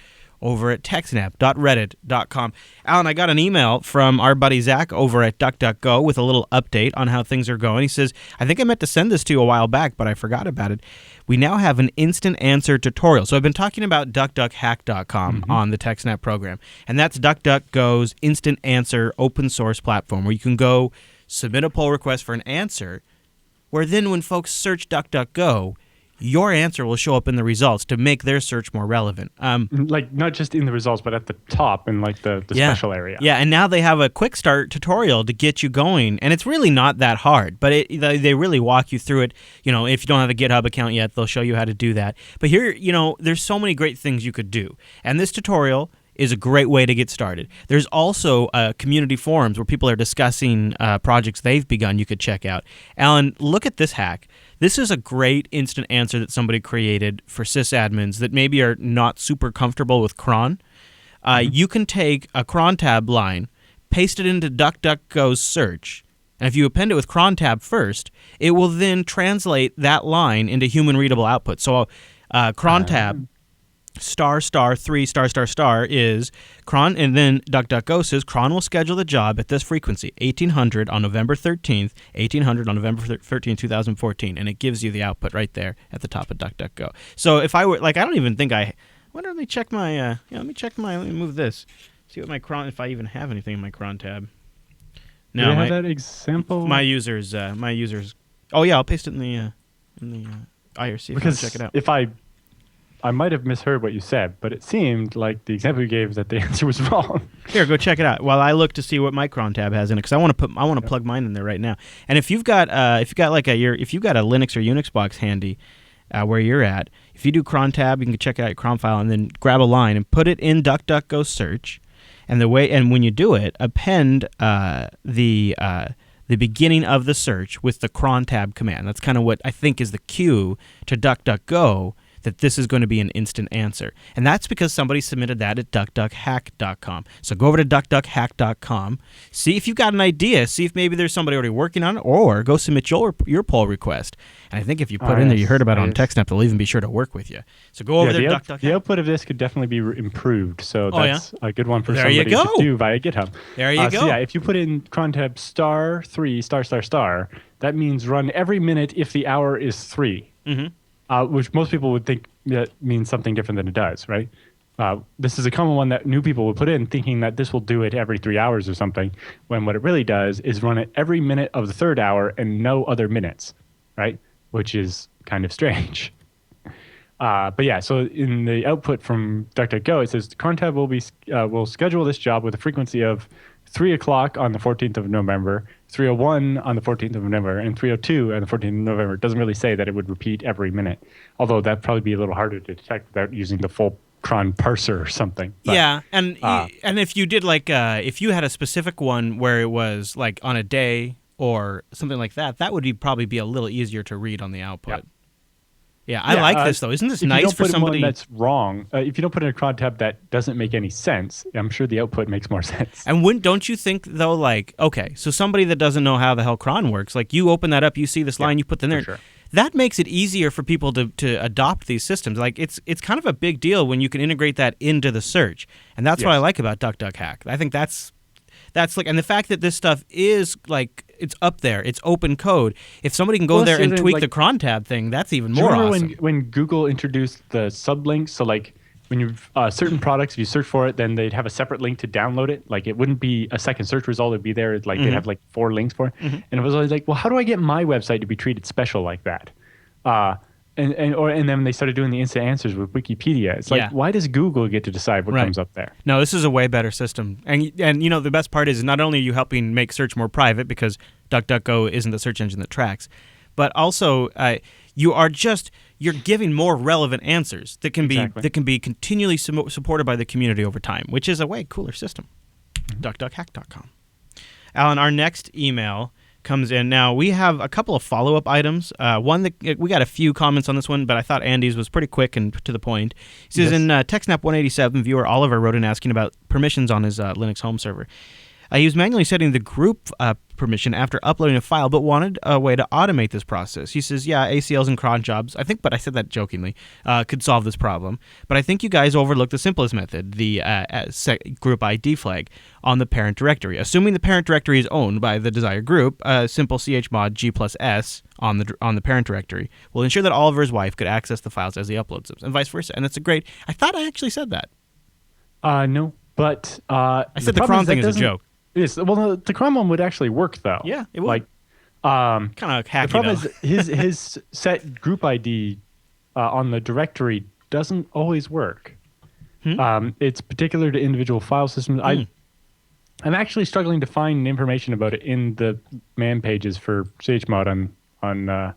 over at techsnap.reddit.com. Alan, I got an email from our buddy Zach over at DuckDuckGo with a little update on how things are going. He says, I think I meant to send this to you a while back, but I forgot about it. We now have an instant answer tutorial. So I've been talking about DuckDuckHack.com on the TechSNAP program, and that's DuckDuckGo's instant answer open source platform where you can go submit a pull request for an answer, where then when folks search DuckDuckGo, your answer will show up in the results to make their search more relevant. Like not just in the results, but at the top in like the special area. Yeah, and now they have a quick start tutorial to get you going, and it's really not that hard, but they really walk you through it. You know, if you don't have a GitHub account yet, they'll show you how to do that. But here, you know, there's so many great things you could do, and this tutorial is a great way to get started. There's also community forums where people are discussing projects they've begun you could check out. Alan, look at this hack. This is a great instant answer that somebody created for sysadmins that maybe are not super comfortable with cron. You can take a cron tab line, paste it into DuckDuckGo's search, and if you append it with cron tab first, it will then translate that line into human readable output. So cron tab **3*** is cron, and then DuckDuckGo says cron will schedule the job at this frequency, 1800 on November 13th, 1800 on November 13th, 2014, and it gives you the output right there at the top of DuckDuckGo. So if I were I don't even think let me check my let me move this, see what my cron, if I even have anything in my cron tab. No, do I have that example? My users. Oh yeah, I'll paste it in the IRC because check it out. If I might have misheard what you said, but it seemed like the example you gave that the answer was wrong. Here, go check it out while I look to see what my cron tab has in it, because I want to plug mine in there right now. And if you've got a Linux or Unix box handy where you're at, if you do cron tab, you can check out your cron file and then grab a line and put it in DuckDuckGo search. And when you do it, append the beginning of the search with the cron tab command. That's kind of what I think is the cue to DuckDuckGo that this is going to be an instant answer. And that's because somebody submitted that at duckduckhack.com. So go over to duckduckhack.com, see if you've got an idea, see if maybe there's somebody already working on it, or go submit your pull request. And I think if you put in there, you heard about it on TechSNAP, they'll even be sure to work with you. So go over there, DuckDuckhack. The output of this could definitely be improved, so that's a good one for there somebody to do via GitHub. There you go. So yeah, if you put in cron tab *3***, that means run every minute if the hour is 3. Mm-hmm. Which most people would think that means something different than it does, right? This is a common one that new people would put in, thinking that this will do it every 3 hours or something, when what it really does is run it every minute of the third hour and no other minutes, right? Which is kind of strange. But yeah, so in the output from DuckDuckGo, it says cron tab will schedule this job with a frequency of 3 o'clock on the 14th of November, 3:01 on the 14th of November, and 3:02 on the 14th of November. It doesn't really say that it would repeat every minute, although that'd probably be a little harder to detect without using the full cron parser or something. But, yeah, and if you did if you had a specific one where it was like on a day or something like that, that would probably be a little easier to read on the output. Yeah, I like this though. Isn't this nice for somebody? If you don't put in one that's wrong, if you don't put in a cron tab that doesn't make any sense, I'm sure the output makes more sense. And don't you think though, okay, so somebody that doesn't know how the hell cron works, like you open that up, you see this line, you put in there. Sure. That makes it easier for people to adopt these systems. Like it's kind of a big deal when you can integrate that into the search, and that's what I like about DuckDuckHack. I think that's and the fact that this stuff is it's up there, it's open code. If somebody can go there and tweak the cron tab thing, that's even more awesome. When Google introduced the sublinks, so when you certain products, if you search for it, then they'd have a separate link to download it. It wouldn't be a second search result; it'd be there. They'd have 4 links for it, and it was always well, how do I get my website to be treated special like that? And then they started doing the instant answers with Wikipedia. It's why does Google get to decide what comes up there? No, this is a way better system. And the best part is not only are you helping make search more private because DuckDuckGo isn't the search engine that tracks, but also you're giving more relevant answers that can be continually supported by the community over time, which is a way cooler system. DuckDuckHack.com. Alan, our next email comes in. Now, we have a couple of follow-up items. One that we got a few comments on this one, but I thought Andy's was pretty quick and to the point. He says in TechSNAP 187, viewer Oliver wrote in asking about permissions on his Linux home server. He was manually setting the group permission after uploading a file, but wanted a way to automate this process. He says, ACLs and cron jobs, but I said that jokingly, could solve this problem. But I think you guys overlooked the simplest method, the set group ID flag on the parent directory. Assuming the parent directory is owned by the desired group, simple chmod g+s on the parent directory will ensure that Oliver's wife could access the files as he uploads them, and vice versa. And that's I thought I actually said that. No, but I said the cron thing is a joke. Yes, well, no, the cron one would actually work though. Yeah, it would. Kind of hacky. The problem is his set group ID on the directory doesn't always work. It's particular to individual file systems. I'm actually struggling to find information about it in the man pages for chmod on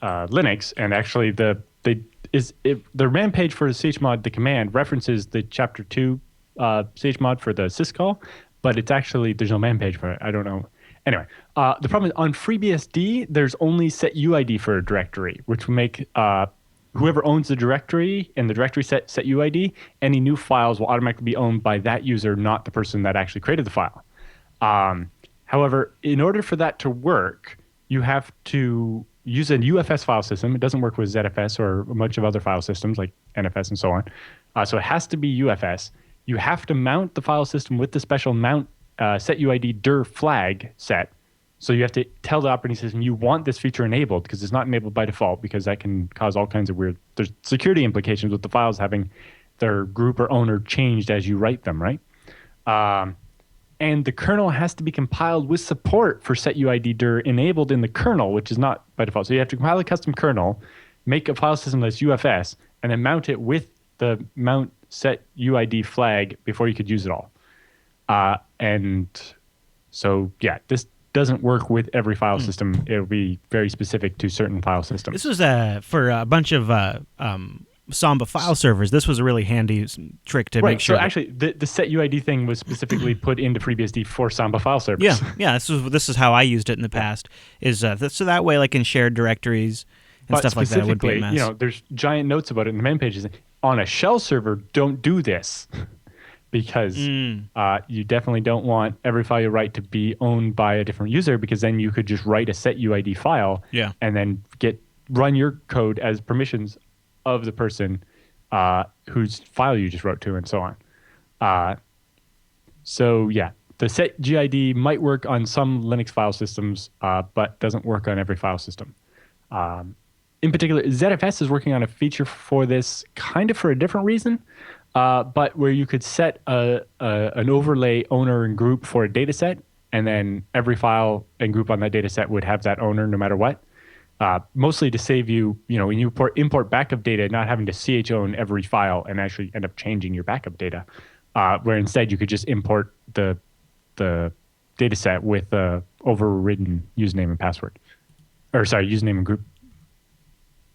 Linux, and actually the man page for chmod, the command references the chapter 2 chmod for the syscall. But it's actually, there's no man page for it. I don't know. Anyway, the problem is on FreeBSD, there's only set UID for a directory, which will make whoever owns the directory and the directory set UID, any new files will automatically be owned by that user, not the person that actually created the file. However, in order for that to work, you have to use a UFS file system. It doesn't work with ZFS or a bunch of other file systems like NFS and so on. So it has to be UFS. You have to mount the file system with the special mount setuid dir flag set. So you have to tell the operating system you want this feature enabled because it's not enabled by default because that can cause all kinds of weird. There's security implications with the files having their group or owner changed as you write them, right? And the kernel has to be compiled with support for setuid dir enabled in the kernel, which is not by default. So you have to compile a custom kernel, make a file system that's UFS, and then mount it with the mount setuid flag before you could use it all. And so, yeah, this doesn't work with every file system. It'll be very specific to certain file systems. This was for a bunch of Samba file servers. This was a really handy trick to make sure. So actually, the setuid thing was specifically put into FreeBSD for Samba file servers. Yeah. This is how I used it in the past. So that way, like in shared directories and stuff like that, it would be a mess. There's giant notes about it in the main pages. On a shell server, don't do this because you definitely don't want every file you write to be owned by a different user because then you could just write a setuid file and then run your code as permissions of the person whose file you just wrote to and so on. So yeah, the setgid might work on some Linux file systems, but doesn't work on every file system. In particular, ZFS is working on a feature for this kind of for a different reason, but where you could set an overlay owner and group for a data set, and then every file and group on that data set would have that owner no matter what. Mostly to save you, when you import backup data, not having to chown every file and actually end up changing your backup data, where instead you could just import the data set with overridden username and password. Username and group.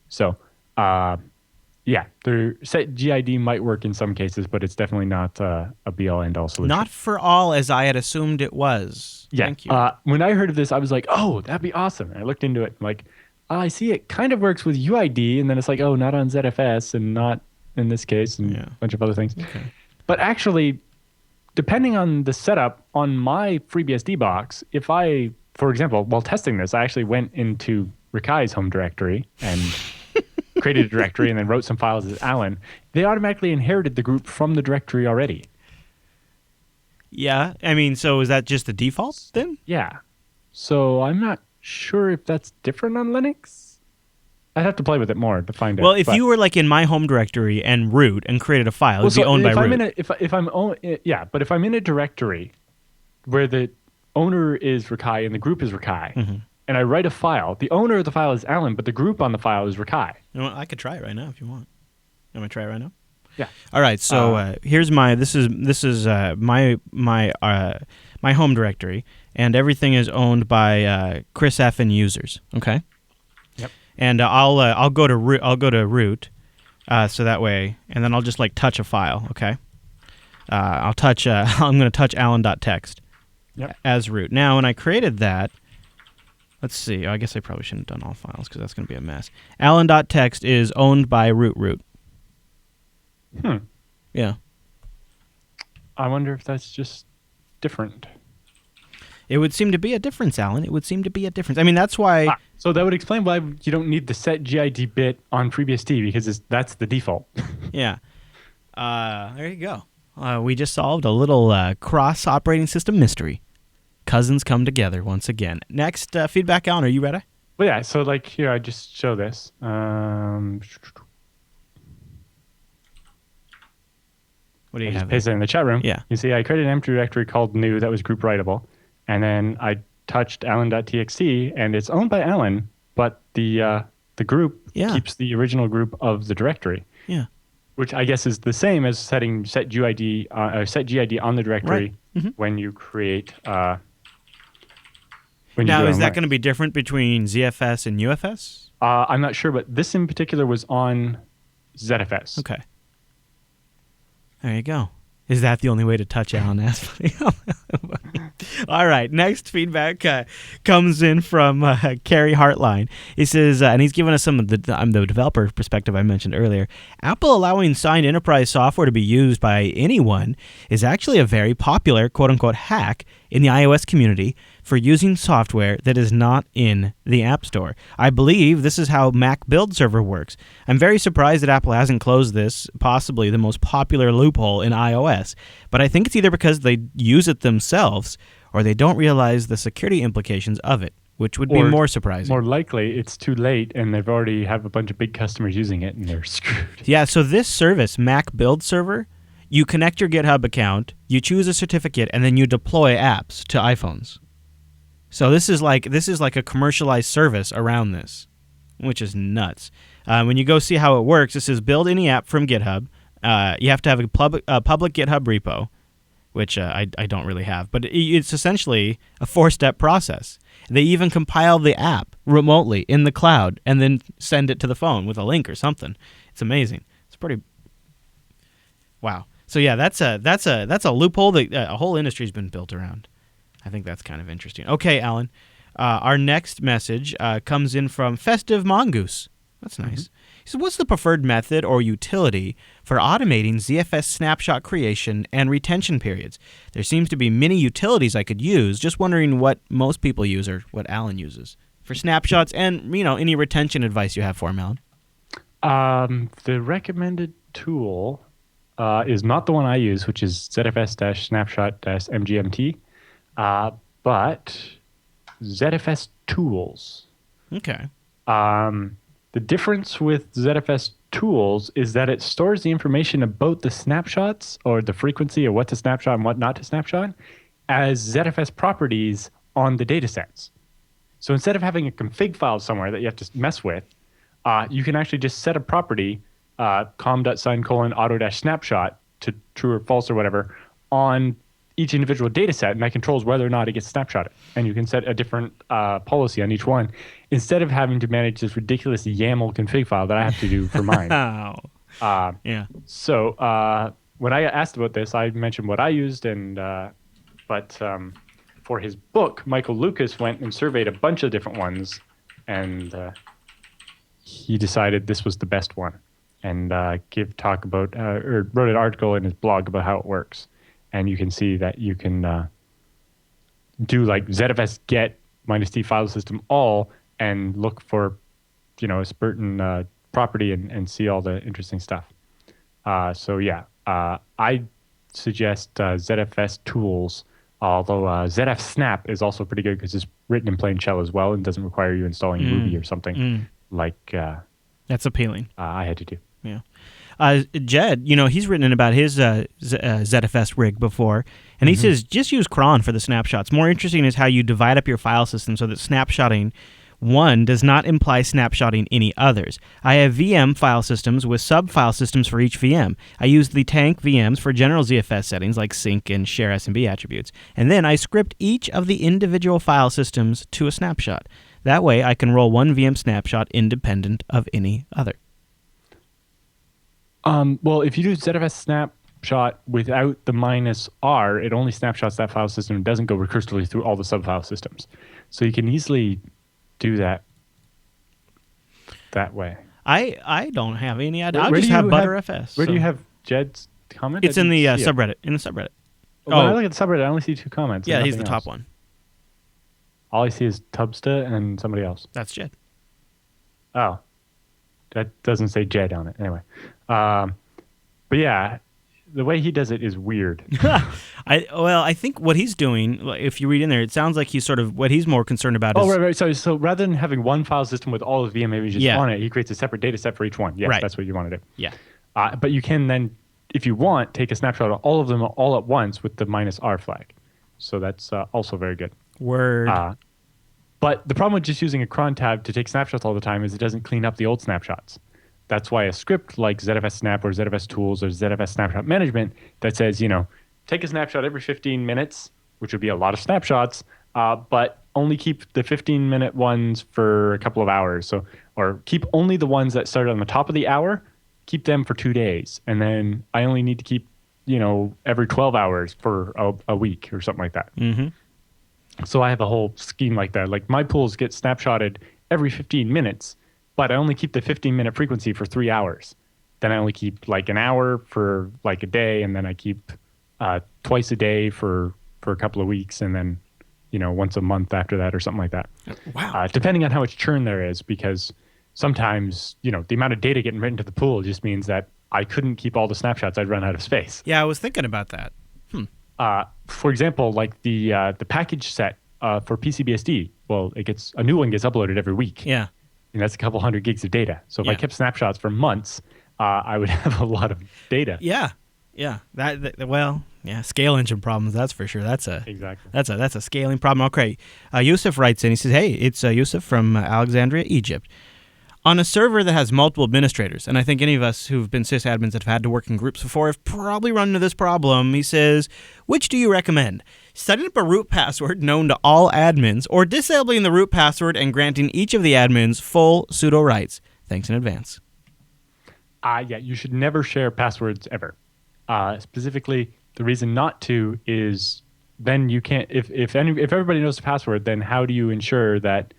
So, yeah, the setgid might work in some cases, but it's definitely not a be-all, end-all solution. Not for all, as I had assumed it was. Yeah. Thank you. When I heard of this, I was like, oh, that'd be awesome. And I looked into it. I'm like, I see it kind of works with UID, and then it's like, oh, not on ZFS and not in this case, and a bunch of other things. Okay. But actually, depending on the setup on my FreeBSD box, if I, for example, while testing this, I actually went into Rikai's home directory and created a directory and then wrote some files as Alan, they automatically inherited the group from the directory already. Yeah, I mean, so is that just the default then? Yeah. So I'm not sure if that's different on Linux. I'd have to play with it more to find out. Well, if you were like in my home directory and root and created a file, it would be owned by root. But if I'm in a directory where the owner is Rikai and the group is Rikai, and I write a file, the owner of the file is Alan, but the group on the file is Rikai. You know what? I could try it right now if you want. You want me to try it right now? Yeah. All right. So here's my my home directory, and everything is owned by Chris F and users. Okay. Yep. And I'll go to root. I'll go to root, so that way, and then I'll just like touch a file. Okay. I'll touch. I'm going to touch Allen.txt as root. Now, when I created that, let's see. I guess I probably shouldn't have done all files because that's going to be a mess. Allen.txt is owned by root. Yeah. I wonder if that's just different. It would seem to be a difference, Alan. It would seem to be a difference. I mean, that's why... so that would explain why you don't need the set GID bit on FreeBSD, because that's the default. Yeah. There you go. We just solved a little cross-operating system mystery. Cousins come together once again. Next, feedback, Alan. Are you ready? Well, yeah. So, like, here, I just show this. What do you I have? just pasted it in the chat room. Yeah. You see, I created an empty directory called new that was group writable. And then I touched Allen.txt, and it's owned by Alan, but the group keeps the original group of the directory. Yeah. Which I guess is the same as setting set GID on the directory when you create. Now, is that going to be different between ZFS and UFS? I'm not sure, but this in particular was on ZFS. Okay. There you go. Is that the only way to touch Alan? All right. Next feedback comes in from Carrie Hartline. He says, and he's given us some of the developer perspective I mentioned earlier. Apple allowing signed enterprise software to be used by anyone is actually a very popular quote-unquote hack in the iOS community for using software that is not in the App Store. I believe this is how Mac Build Server works. I'm very surprised that Apple hasn't closed this, possibly the most popular loophole in iOS. But I think it's either because they use it themselves or they don't realize the security implications of it, which would be more surprising. More likely, it's too late, and they've already have a bunch of big customers using it, and they're screwed. Yeah, so this service, Mac Build Server, you connect your GitHub account, you choose a certificate, and then you deploy apps to iPhones. So this is like a commercialized service around this, which is nuts. When you go see how it works, this is build any app from GitHub. You have to have a public GitHub repo, which I don't really have, but it's essentially a 4-step process. They even compile the app remotely in the cloud and then send it to the phone with a link or something. It's amazing. It's pretty wow. So yeah, that's a loophole that a whole industry's been built around. I think that's kind of interesting. Okay, Alan, our next message comes in from Festive Mongoose. That's nice. He said, what's the preferred method or utility for automating ZFS snapshot creation and retention periods? There seems to be many utilities I could use. Just wondering what most people use or what Alan uses for snapshots and, any retention advice you have for him, Alan. The recommended tool is not the one I use, which is ZFS-snapshot-MGMT, but ZFS tools. Okay. The difference with ZFS tools is that it stores the information about the snapshots or the frequency of what to snapshot and what not to snapshot as ZFS properties on the datasets. So instead of having a config file somewhere that you have to mess with, you can actually just set a property, com.sign::auto-snapshot to true or false or whatever on each individual data set, and that controls whether or not it gets snapshotted. And you can set a different policy on each one instead of having to manage this ridiculous YAML config file that I have to do for mine. Yeah. So when I asked about this, I mentioned what I used, but for his book, Michael Lucas went and surveyed a bunch of different ones, and he decided this was the best one, and wrote an article in his blog about how it works. And you can see that you can do like ZFS get -t file system all and look for, a certain property and see all the interesting stuff. I suggest ZFS tools, although ZFSNAP is also pretty good because it's written in plain shell as well and doesn't require you installing Ruby or something that's appealing. I had to do. Yeah. Jed, he's written about his ZFS rig before, and he says just use cron for the snapshots. More interesting is how you divide up your file system so that snapshotting one does not imply snapshotting any others. I have VM file systems with sub-file systems for each VM. I use the tank VMs for general ZFS settings like sync and share SMB attributes, and then I script each of the individual file systems to a snapshot. That way I can roll one VM snapshot independent of any other. Well, if you do ZFS snapshot without the -r, it only snapshots that file system and doesn't go recursively through all the sub-file systems. So you can easily do that way. I don't have any idea. I'll just have ButterFS. Where do you have Jed's comment? It's in the subreddit. In the subreddit. When I look at the subreddit, I only see 2 comments. Yeah, he's the top one. All I see is Tubsta and somebody else. That's Jed. Oh. That doesn't say Jed on it. Anyway. But yeah, the way he does it is weird. I think what he's doing, if you read in there, it sounds like he's what he's more concerned about is... right. So rather than having one file system with all of the VM images on it, he creates a separate data set for each one. Yes, right. That's what you want to do. Yeah. But you can then, if you want, take a snapshot of all of them all at once with the -r flag. So that's also very good. Word. But the problem with just using a cron tab to take snapshots all the time is it doesn't clean up the old snapshots. That's why a script like ZFS Snap or ZFS Tools or ZFS Snapshot Management that says, take a snapshot every 15 minutes, which would be a lot of snapshots, but only keep the 15-minute ones for a couple of hours. Or keep only the ones that start on the top of the hour, keep them for 2 days. And then I only need to keep, every 12 hours for a week or something like that. Mm-hmm. So I have a whole scheme like that. Like my pools get snapshotted every 15 minutes, but I only keep the 15-minute frequency for 3 hours. Then I only keep like an hour for like a day, and then I keep twice a day for for a couple of weeks, and then, once a month after that or something like that. Wow. Depending on how much churn there is, because sometimes, the amount of data getting written to the pool just means that I couldn't keep all the snapshots. I'd run out of space. Yeah, I was thinking about that. For example, like the package set for PCBSD, well, a new one gets uploaded every week. Yeah. And that's a couple hundred gigs of data. So if I kept snapshots for months, I would have a lot of data. Yeah. Yeah. Scale engine problems, that's for sure. That's a scaling problem. Okay. Yusuf writes in, he says, hey, it's Yusuf from Alexandria, Egypt. On a server that has multiple administrators, and I think any of us who've been sysadmins that have had to work in groups before have probably run into this problem, he says, which do you recommend? Setting up a root password known to all admins, or disabling the root password and granting each of the admins full sudo rights? Thanks in advance. You should never share passwords ever. Specifically, the reason not to is then you can't, if everybody knows the password, then how do you ensure that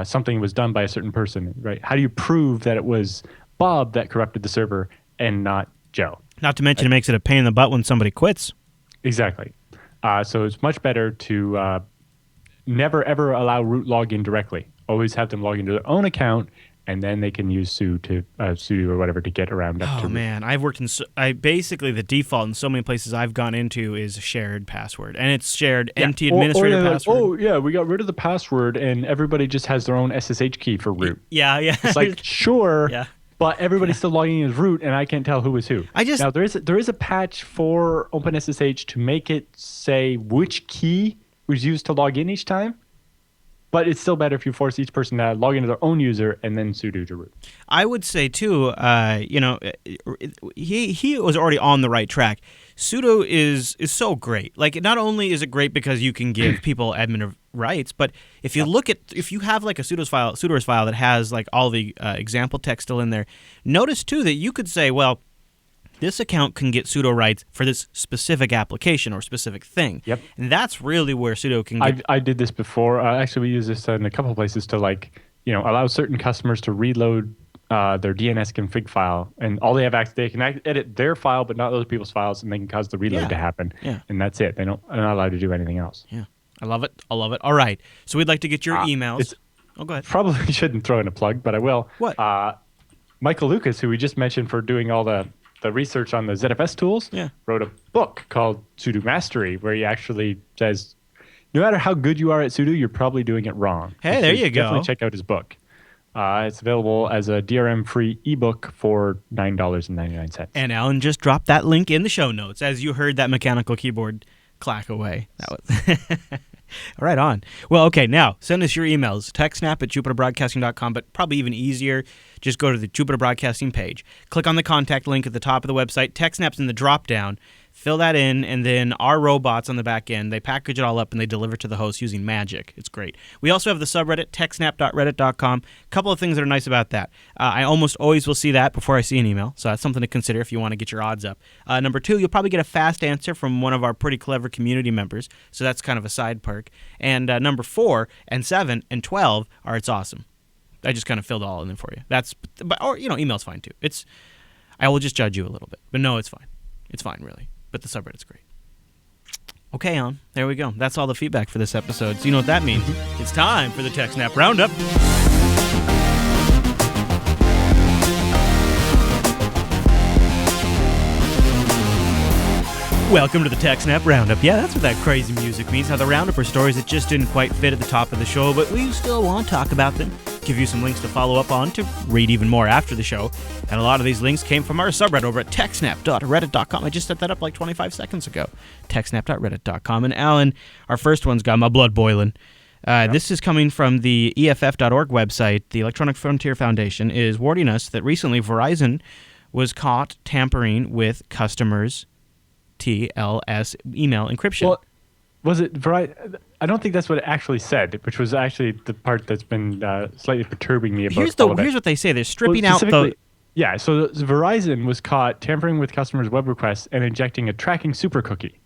something was done by a certain person, right? How do you prove that it was Bob that corrupted the server and not Joe? Not to mention, it makes it a pain in the butt when somebody quits. Exactly. So it's much better to never, ever allow root login directly. Always have them log into their own account, and then they can use sudo or whatever to get around up to root. Man, I've worked in basically the default in so many places I've gone into is shared password, and it's shared NT administrator password. We got rid of the password, and everybody just has their own SSH key for root. Yeah. It's like, sure, yeah. But everybody's still logging in as root, and I can't tell who is who. Now there is a patch for OpenSSH to make it say which key was used to log in each time. But it's still better if you force each person to log into their own user and then sudo to root. I would say, too, he was already on the right track. Sudo is so great. Like, not only is it great because you can give people admin rights, but if you have like a sudoers file that has like all the example text still in there, notice, too, that you could say, well, this account can get sudo rights for this specific application or specific thing. Yep. And that's really where sudo can get... I did this before. Actually, we use this in a couple of places to allow certain customers to reload their DNS config file. And all they have access, they can edit their file, but not other people's files, and they can cause the reload to happen. Yeah. And that's it. They're not allowed to do anything else. Yeah. I love it. All right. So we'd like to get your emails. Go ahead. Probably shouldn't throw in a plug, but I will. What? Michael Lucas, who we just mentioned for doing all the research on the ZFS tools, wrote a book called Sudo Mastery, where he actually says, no matter how good you are at sudo, you're probably doing it wrong. Hey, there you go. Definitely check out his book. It's available as a DRM-free ebook for $9.99. And Alan just dropped that link in the show notes as you heard that mechanical keyboard clack away. That was right on. Well, okay, now send us your emails. TechSNAP at jupiterbroadcasting.com, but probably even easier, just go to the Jupiter Broadcasting page. Click on the contact link at the top of the website. TechSNAP's in the drop-down. Fill that in, and then our robots on the back end, they package it all up and they deliver to the host using magic. It's great. We also have the subreddit, techsnap.reddit.com. A couple of things that are nice about that. I almost always will see that before I see an email, so that's something to consider if you want to get your odds up. Number two, you'll probably get a fast answer from one of our pretty clever community members, so that's kind of a side perk. And number 4 and 7 and 12 are It's Awesome. I just kind of filled all in for you. Email's fine too. I will just judge you a little bit, but no, it's fine. It's fine, really. But the subreddit's great. Okay, on. There we go. That's all the feedback for this episode. So you know what that means. It's time for the TechSNAP Roundup. Welcome to the TechSNAP Roundup. Yeah, that's what that crazy music means. Now, the Roundup are stories that just didn't quite fit at the top of the show, but we still want to talk about them, give you some links to follow up on, to read even more after the show. And a lot of these links came from our subreddit over at techsnap.reddit.com. I just set that up like 25 seconds ago. techsnap.reddit.com. And Alan, our first one's got my blood boiling. This is coming from the EFF.org website. The Electronic Frontier Foundation is warning us that recently Verizon was caught tampering with customers' TLS email encryption. Well, was it Verizon? I don't think that's what it actually said, which was actually the part that's been slightly perturbing me about Here's what they say. They're stripping out the... Yeah, so Verizon was caught tampering with customers' web requests and injecting a tracking super cookie.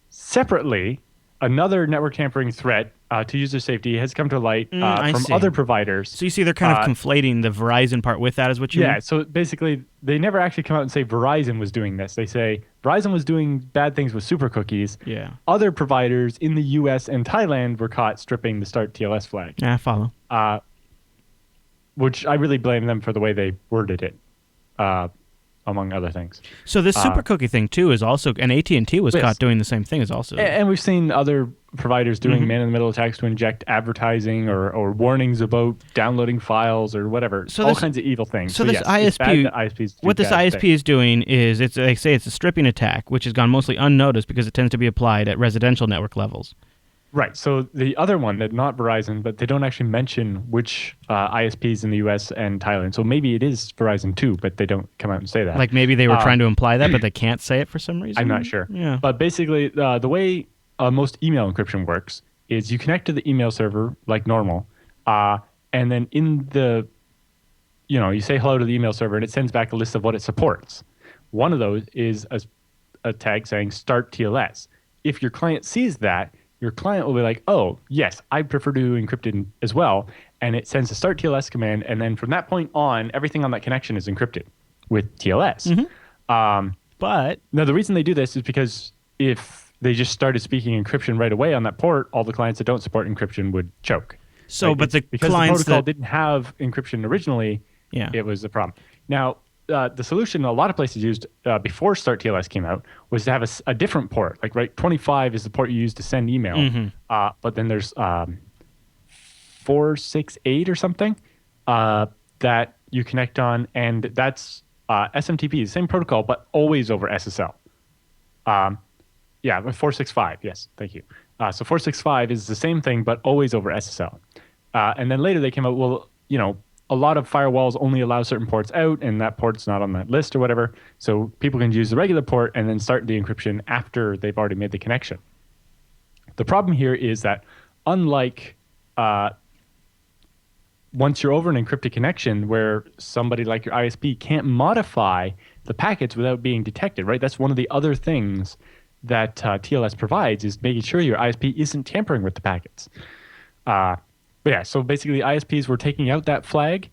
Separately, another network tampering threat to user safety has come to light I from see. other providers. So you see they're kind of conflating the Verizon part with that is what you mean? Yeah, so basically, they never actually come out and say Verizon was doing this. They say Verizon was doing bad things with super cookies. Yeah. Other providers in the US and Thailand were caught stripping the Start TLS flag, Yeah, I follow. which I really blame them for the way they worded it, among other things. So this super cookie thing too is also, and AT&T was Yes. caught doing the same thing as also. And we've seen other providers doing man-in-the-middle attacks to inject advertising or warnings about downloading files or whatever. So all this- kinds of evil things. So this yes, it's bad ISP, that ISPs do what this bad ISP things. is doing is they say it's a stripping attack, which has gone mostly unnoticed because it tends to be applied at residential network levels. Right. So the other one, that not Verizon, but they don't actually mention which ISPs in the US and Thailand. So maybe it is Verizon too, but they don't come out and say that. Like maybe they were trying to imply that, but they can't say it for some reason. I'm not sure. Yeah. But basically, the way most email encryption works is you connect to the email server like normal, and then in the, you say hello to the email server and it sends back a list of what it supports. One of those is a tag saying start TLS. If your client sees that, your client will be like, oh, yes, I prefer to encrypt it as well. And it sends a start TLS command. And then from that point on, everything on that connection is encrypted with TLS. But Now, the reason they do this is because if they just started speaking encryption right away on that port, all the clients that don't support encryption would choke. so, Right? but the Because clients the protocol that didn't have encryption originally, Yeah. it was the problem. Now, the solution a lot of places used before Start TLS came out was to have a different port. Like, right, 25 is the port you use to send email. But then there's 468 or something that you connect on, and that's SMTP, the same protocol, but always over SSL. Yeah, 465. Yes, thank you. So 465 is the same thing, but always over SSL. And then later they came out, well, a lot of firewalls only allow certain ports out, and that port's not on that list or whatever. So people can use the regular port and then start the encryption after they've already made the connection. The problem here is that unlike once you're over an encrypted connection where somebody like your ISP can't modify the packets without being detected, right? That's one of the other things that TLS provides, is making sure your ISP isn't tampering with the packets. But yeah, so basically ISPs were taking out that flag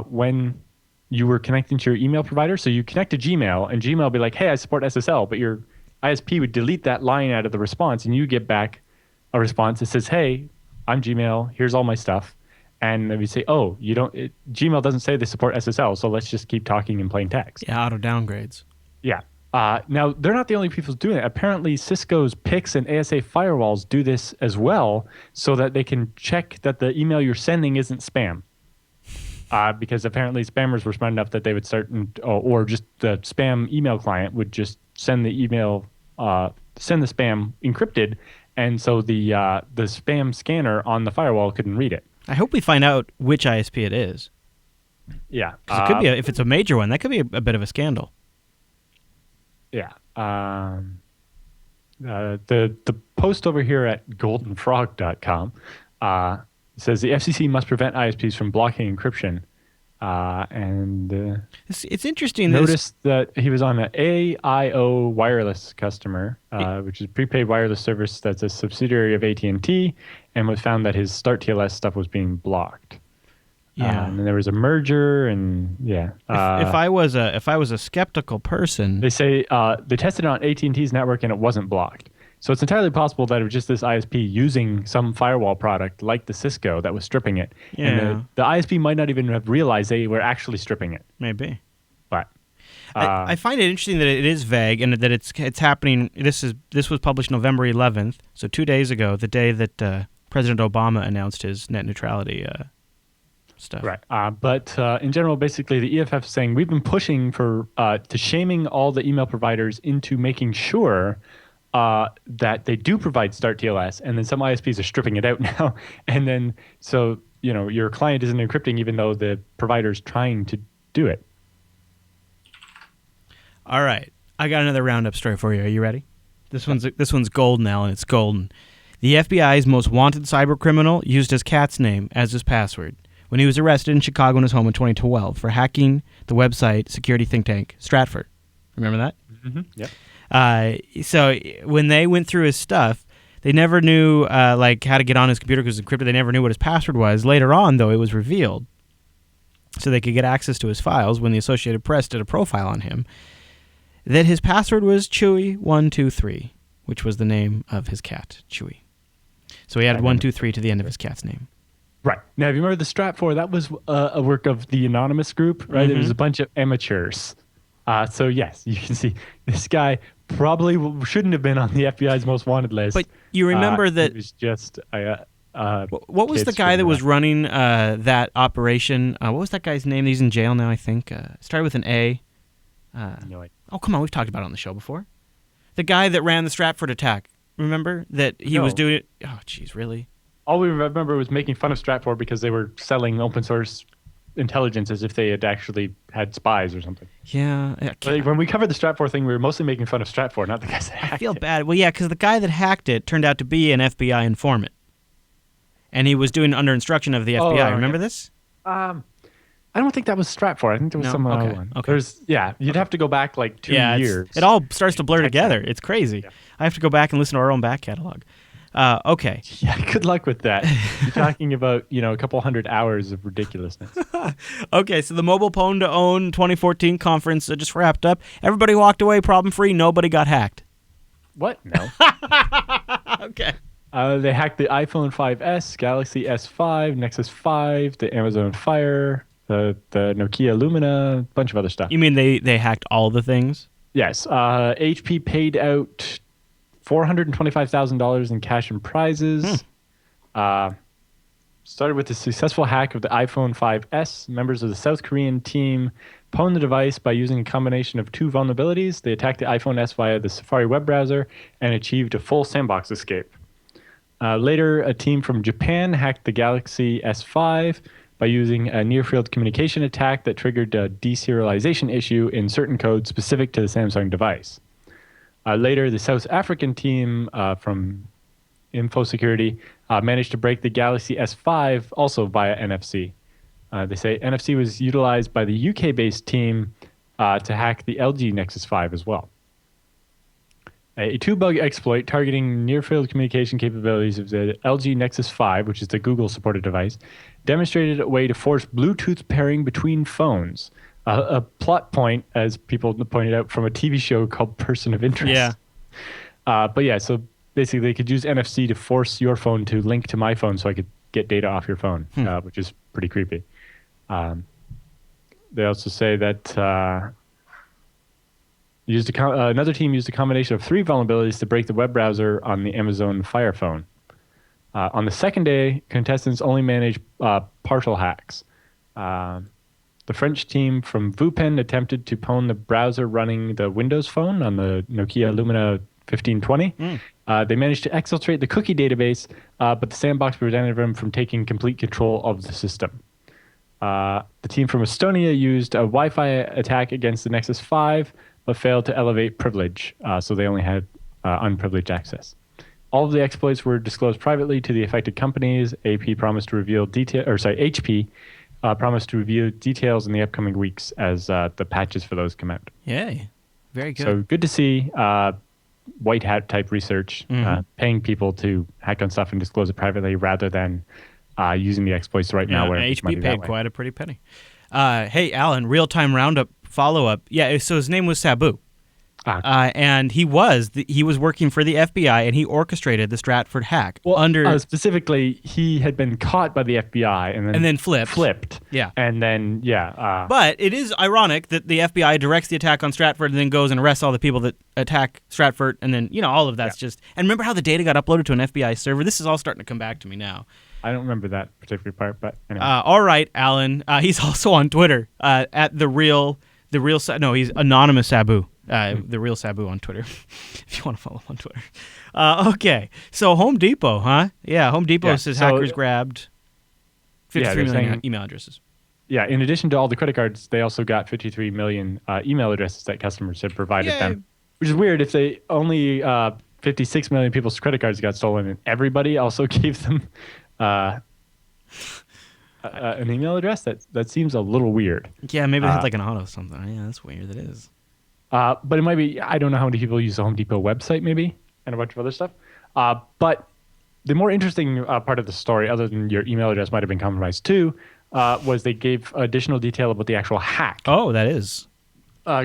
when you were connecting to your email provider. So you connect to Gmail, and Gmail will be like, hey, I support SSL, but your ISP would delete that line out of the response, and you get back a response that says, hey, I'm Gmail, here's all my stuff. And then we say, oh, Gmail doesn't say they support SSL, so let's just keep talking in plain text. Yeah, auto downgrades. Yeah. Now, they're not the only people doing it. Apparently, Cisco's PIX and ASA firewalls do this as well, so that they can check that the email you're sending isn't spam. Because apparently spammers were smart enough that they would start, or just the spam email client would just send the email, send the spam encrypted, and so the spam scanner on the firewall couldn't read it. I hope we find out which ISP it is. Yeah. 'Cause it could be, if it's a major one, that could be a bit of a scandal. Yeah. The post over here at goldenfrog.com says the FCC must prevent ISPs from blocking encryption. And It's interesting. notice that he was on an AIO wireless customer, which is a prepaid wireless service that's a subsidiary of AT&T, and was found that his Start TLS stuff was being blocked. Yeah. And then there was a merger, and yeah. If I was a skeptical person, They say they tested it on AT&T's network and it wasn't blocked. So it's entirely possible that it was just this ISP using some firewall product like the Cisco that was stripping it. Yeah. And the ISP might not even have realized they were actually stripping it. maybe. But I find it interesting that it is vague and that it's happening. This was published November 11th, so 2 days ago, the day that President Obama announced his net neutrality stuff. right. But in general, basically, the EFF is saying we've been pushing for to shaming all the email providers into making sure that they do provide Start TLS, and then some ISPs are stripping it out now. And then so your client isn't encrypting even though the provider's trying to do it. All right, I got another roundup story for you. Are you ready? This one's golden, Alan. It's golden. The FBI's most wanted cyber criminal used his cat's name as his password when he was arrested in Chicago in his home in 2012 for hacking the website security think tank Stratford. Remember that? Mm-hmm. Yep. So when they went through his stuff, They never knew like how to get on his computer because it was encrypted. They never knew what his password was. Later on, though, it was revealed, so they could get access to his files when the Associated Press did a profile on him, that his password was Chewy123, which was the name of his cat, Chewy. So he added 123 to the end of his cat's name. Right. Now, if you remember the Stratfor, that was a work of the Anonymous group, right? It was a bunch of amateurs. So, yes, you can see this guy probably shouldn't have been on the FBI's most wanted list. But you remember that... It was just... what was the guy that was running that operation? What was that guy's name? He's in jail now, I think. Started with an A. Oh, come on. We've talked about it on the show before. The guy that ran the Stratford attack. Remember that he was doing it? Oh, jeez, really? All we remember was making fun of Stratfor because they were selling open source intelligence as if they had actually had spies or something. Yeah. Like when we covered the Stratfor thing, we were mostly making fun of Stratfor, not the guys that hacked it. I feel bad. Well, yeah, because the guy that hacked it turned out to be an FBI informant. And he was doing under instruction of the FBI. Remember this? I don't think that was Stratfor. I think there was some other one. Okay. You'd have to go back like 2 years. It all starts to blur together. It's crazy. Yeah. I have to go back and listen to our own back catalog. Okay. Yeah, good luck with that. You're talking about, a couple hundred hours of ridiculousness. Okay, so the Mobile Phone to Own 2014 conference just wrapped up. Everybody walked away problem-free. Nobody got hacked. What? No. Okay. They hacked the iPhone 5S, Galaxy S5, Nexus 5, the Amazon Fire, the Nokia Lumina, a bunch of other stuff. You mean they hacked all the things? Yes. HP paid out $425,000 in cash and prizes. Started with the successful hack of the iPhone 5S. Members of the South Korean team pwned the device by using a combination of two vulnerabilities. They attacked the iPhone S via the Safari web browser and achieved a full sandbox escape. Later, a team from Japan hacked the Galaxy S5 by using a near-field communication attack that triggered a deserialization issue in certain codes specific to the Samsung device. Later, the South African team from InfoSecurity managed to break the Galaxy S5 also via NFC. They say NFC was utilized by the UK-based team to hack the LG Nexus 5 as well. A two-bug exploit targeting near-field communication capabilities of the LG Nexus 5, which is the Google-supported device, demonstrated a way to force Bluetooth pairing between phones. A plot point, as people pointed out, from a TV show called Person of Interest. Yeah. So basically they could use NFC to force your phone to link to my phone so I could get data off your phone, which is pretty creepy. They also say that another team used a combination of three vulnerabilities to break the web browser on the Amazon Fire phone. On the second day, contestants only managed partial hacks. The French team from Vupen attempted to pwn the browser running the Windows Phone on the Nokia Lumina 1520. They managed to exfiltrate the cookie database, but the sandbox prevented them from taking complete control of the system. The team from Estonia used a Wi-Fi attack against the Nexus 5, but failed to elevate privilege, so they only had unprivileged access. All of the exploits were disclosed privately to the affected companies. HP promised to reveal HP promised to reveal details in the upcoming weeks as the patches for those come out. Yay. Very good. So good to see white hat type research, paying people to hack on stuff and disclose it privately rather than using the exploits to write malware. HP paid quite a pretty penny. Hey, Alan, real-time roundup follow-up. Yeah, so his name was Sabu. And he was working for the FBI, and he orchestrated the Stratford hack. Well, specifically, he had been caught by the FBI and then flipped. Yeah. And then, but it is ironic that the FBI directs the attack on Stratford and then goes and arrests all the people that attack Stratford, and then, all of that's just... And remember how the data got uploaded to an FBI server? This is all starting to come back to me now. I don't remember that particular part, but anyway. All right, Alan. He's also on Twitter at he's Anonymous Sabu. The real Sabu on Twitter, if you want to follow him on Twitter. Okay, so Home Depot, huh? Yeah, Home Depot says hackers grabbed 53 million email addresses. Yeah, in addition to all the credit cards, they also got 53 million email addresses that customers had provided them, which is weird if they only 56 million people's credit cards got stolen and everybody also gave them an email address. That seems a little weird. Yeah, maybe they had like an auto something. Yeah, that's weird. That is. But it might be, I don't know how many people use the Home Depot website, maybe. and a bunch of other stuff. But the more interesting part of the story, other than your email address might have been compromised too, was they gave additional detail about the actual hack. Oh, that is.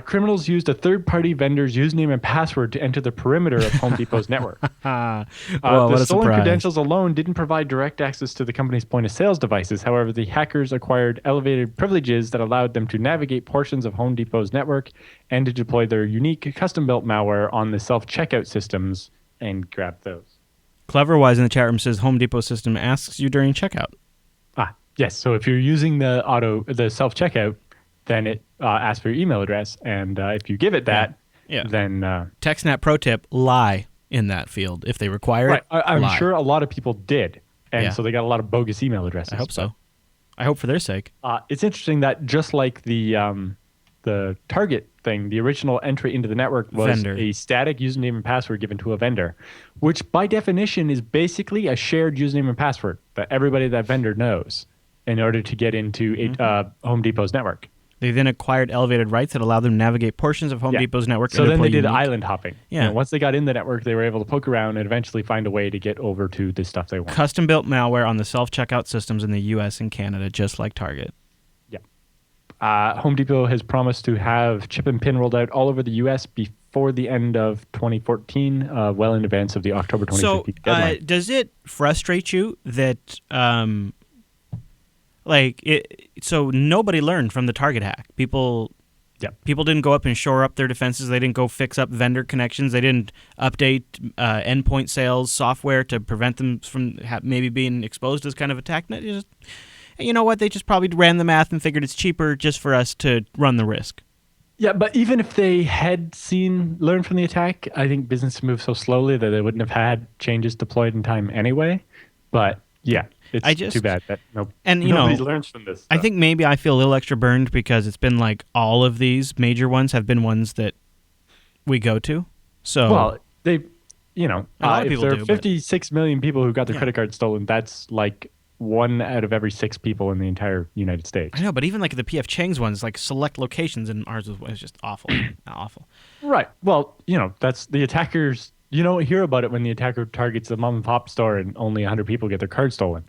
Criminals used a third-party vendor's username and password to enter the perimeter of Home Depot's network. Well, The what a stolen surprise. credentials alone didn't provide direct access to the company's point-of-sales devices. However, the hackers acquired elevated privileges that allowed them to navigate portions of Home Depot's network and to deploy their unique custom-built malware on the self-checkout systems and grab those. Cleverwise in the chat room says Home Depot system asks you during checkout. Yes. So if you're using the self-checkout, then it asks for your email address, and if you give it that, then TechSNAP pro tip: lie in that field if they require it. I'm lie. sure a lot of people did, and so they got a lot of bogus email addresses. I hope so. I hope for their sake. It's interesting that just like the Target thing, the original entry into the network was a static username and password given to a vendor, which by definition is basically a shared username and password that everybody at that vendor knows in order to get into Home Depot's network. They then acquired elevated rights that allowed them to navigate portions of Home Depot's network. So then they did island hopping. Yeah. Once they got in the network, they were able to poke around and eventually find a way to get over to the stuff they want. Custom-built malware on the self-checkout systems in the U.S. and Canada, just like Target. Yeah. Home Depot has promised to have chip and pin rolled out all over the U.S. before the end of 2014, well in advance of the October 2015 deadline. Does it frustrate you that... so nobody learned from the Target hack. People didn't go up and shore up their defenses. They didn't go fix up vendor connections. They didn't update endpoint sales software to prevent them from maybe being exposed as kind of attack. You know what? They just probably ran the math and figured it's cheaper just for us to run the risk. Yeah, but even if they had learned from the attack, I think business moved so slowly that they wouldn't have had changes deployed in time anyway. But yeah. It's too bad that nobody learns from this stuff. I think maybe I feel a little extra burned because it's been like all of these major ones have been ones that we go to. So well, they, a lot of if people there are 56 million people who got their credit card stolen, that's like 1 out of every 6 people in the entire United States. I know, but even like the PF Chang's ones, like select locations, and ours was just awful, awful. Right. Well, that's the attackers. You don't hear about it when the attacker targets the mom and pop store and only 100 people get their card stolen.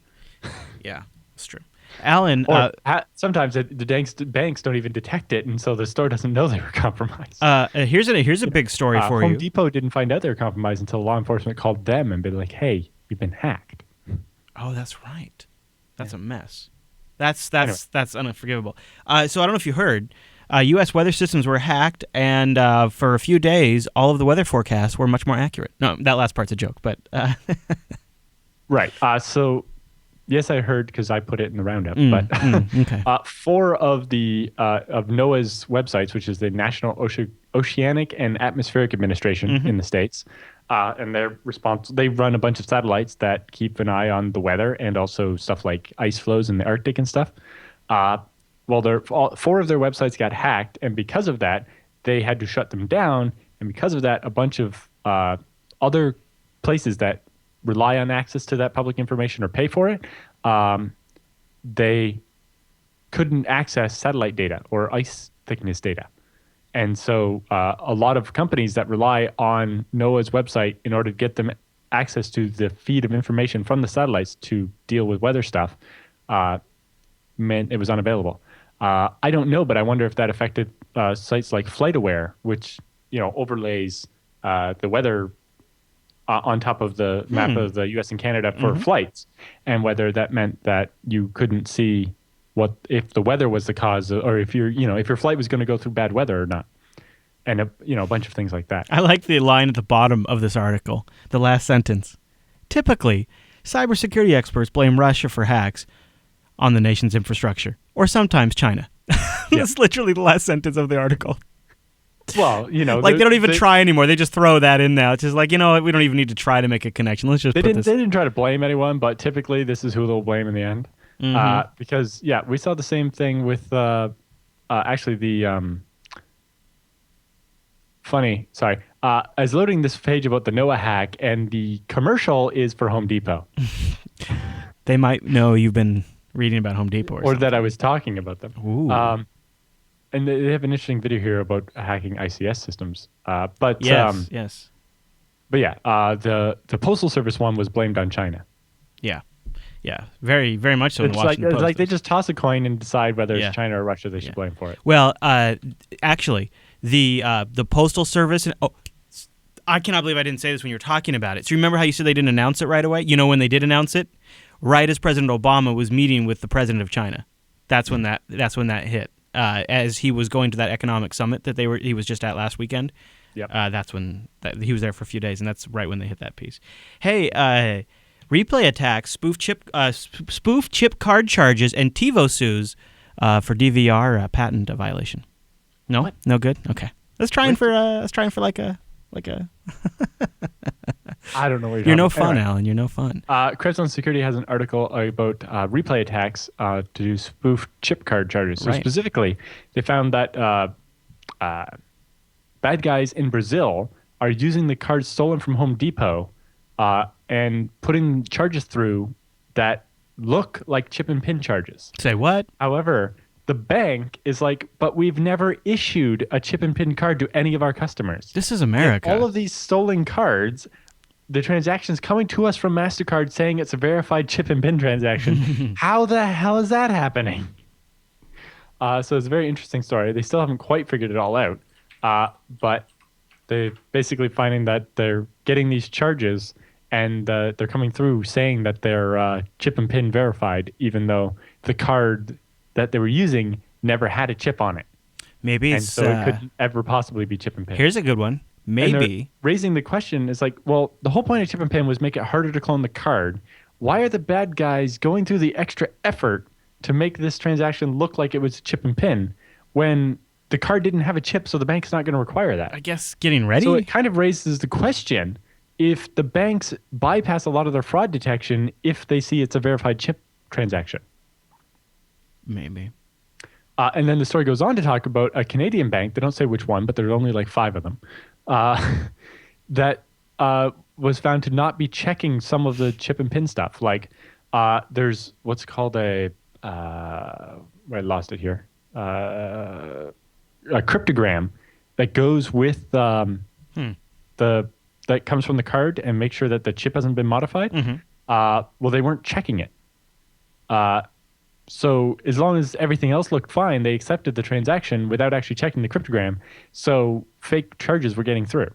Yeah, that's true. Alan, sometimes the banks don't even detect it, and so the store doesn't know they were compromised. Here's a big story for you. Home Depot didn't find out they were compromised until law enforcement called them and been like, "Hey, you've been hacked." Oh, that's right. That's a mess. That's unforgivable. So I don't know if you heard, U.S. weather systems were hacked, and for a few days, all of the weather forecasts were much more accurate. No, that last part's a joke, but right. So. Yes, I heard because I put it in the roundup. Okay. 4 of the of NOAA's websites, which is the National Oceanic and Atmospheric Administration in the States, and they run a bunch of satellites that keep an eye on the weather and also stuff like ice flows in the Arctic and stuff. 4 of their websites got hacked, and because of that, they had to shut them down. And because of that, a bunch of other places that rely on access to that public information or pay for it, they couldn't access satellite data or ice thickness data. And so a lot of companies that rely on NOAA's website in order to get them access to the feed of information from the satellites to deal with weather stuff meant it was unavailable. I don't know, but I wonder if that affected sites like FlightAware, which overlays the weather on top of the map of the U.S. and Canada for flights, and whether that meant that you couldn't see if the weather was the cause, or if your flight was going to go through bad weather or not, and a bunch of things like that. I like the line at the bottom of this article, the last sentence. Typically, cybersecurity experts blame Russia for hacks on the nation's infrastructure, or sometimes China. That's literally the last sentence of the article. Well, they don't even try anymore. They just throw that in now. It's just like, we don't even need to try to make a connection. Let's just They didn't try to blame anyone, but typically this is who they'll blame in the end. Because, we saw the same thing with actually the I was loading this page about the NOAA hack, and the commercial is for Home Depot. They might know you've been reading about Home Depot or that I was talking about them. Ooh. And they have an interesting video here about hacking ICS systems. Yes. But yeah, the postal service one was blamed on China. Yeah. Yeah. Very, very much so in the It's like Washington Post. they just toss a coin and decide whether Yeah. it's China or Russia they should Yeah. blame for it. Well, actually, the Postal Service. I cannot believe I didn't say this when you were talking about it. So remember how you said they didn't announce it right away? You know when they did announce it? Right as President Obama was meeting with the president of China. That's when that hit. As he was going to that economic summit that he was just at last weekend. Yep. That's when he was there for a few days, and that's right when they hit that piece. Hey, replay attacks, spoof chip card charges, and TiVo sues for DVR patent violation. No, What? No good. Okay, let's try for like a. I don't know what You're no talking fun, about. Alan. You're no fun. Krebs on Security has an article about replay attacks to do spoof chip card charges. So Right. specifically, they found that bad guys in Brazil are using the cards stolen from Home Depot and putting charges through that look like chip and pin charges. Say what? However, the bank is like, but we've never issued a chip and pin card to any of our customers. This is America. All of these stolen cards, the transactions coming to us from MasterCard saying it's a verified chip and pin transaction. How the hell is that happening? So it's a very interesting story. They still haven't quite figured it all out. But they're basically finding that they're getting these charges and they're coming through saying that they're chip and pin verified, even though the card that they were using never had a chip on it. Maybe And it's. so it couldn't ever possibly be chip and pin. Here's a good one. And they're Maybe. raising the question is like, well, the whole point of chip and pin was make it harder to clone the card. Why are the bad guys going through the extra effort to make this transaction look like it was chip and pin when the card didn't have a chip, so the bank's not going to require that? I guess getting ready. So it kind of raises the question, if the banks bypass a lot of their fraud detection if they see it's a verified chip transaction. Maybe. And then the story goes on to talk about a Canadian bank. They don't say which one, but there's only like 5 of them. That was found to not be checking some of the chip and pin stuff. Like there's what's called I lost it here. A cryptogram that goes with that comes from the card and makes sure that the chip hasn't been modified. Well, they weren't checking it. So as long as everything else looked fine, they accepted the transaction without actually checking the cryptogram. So fake charges were getting through.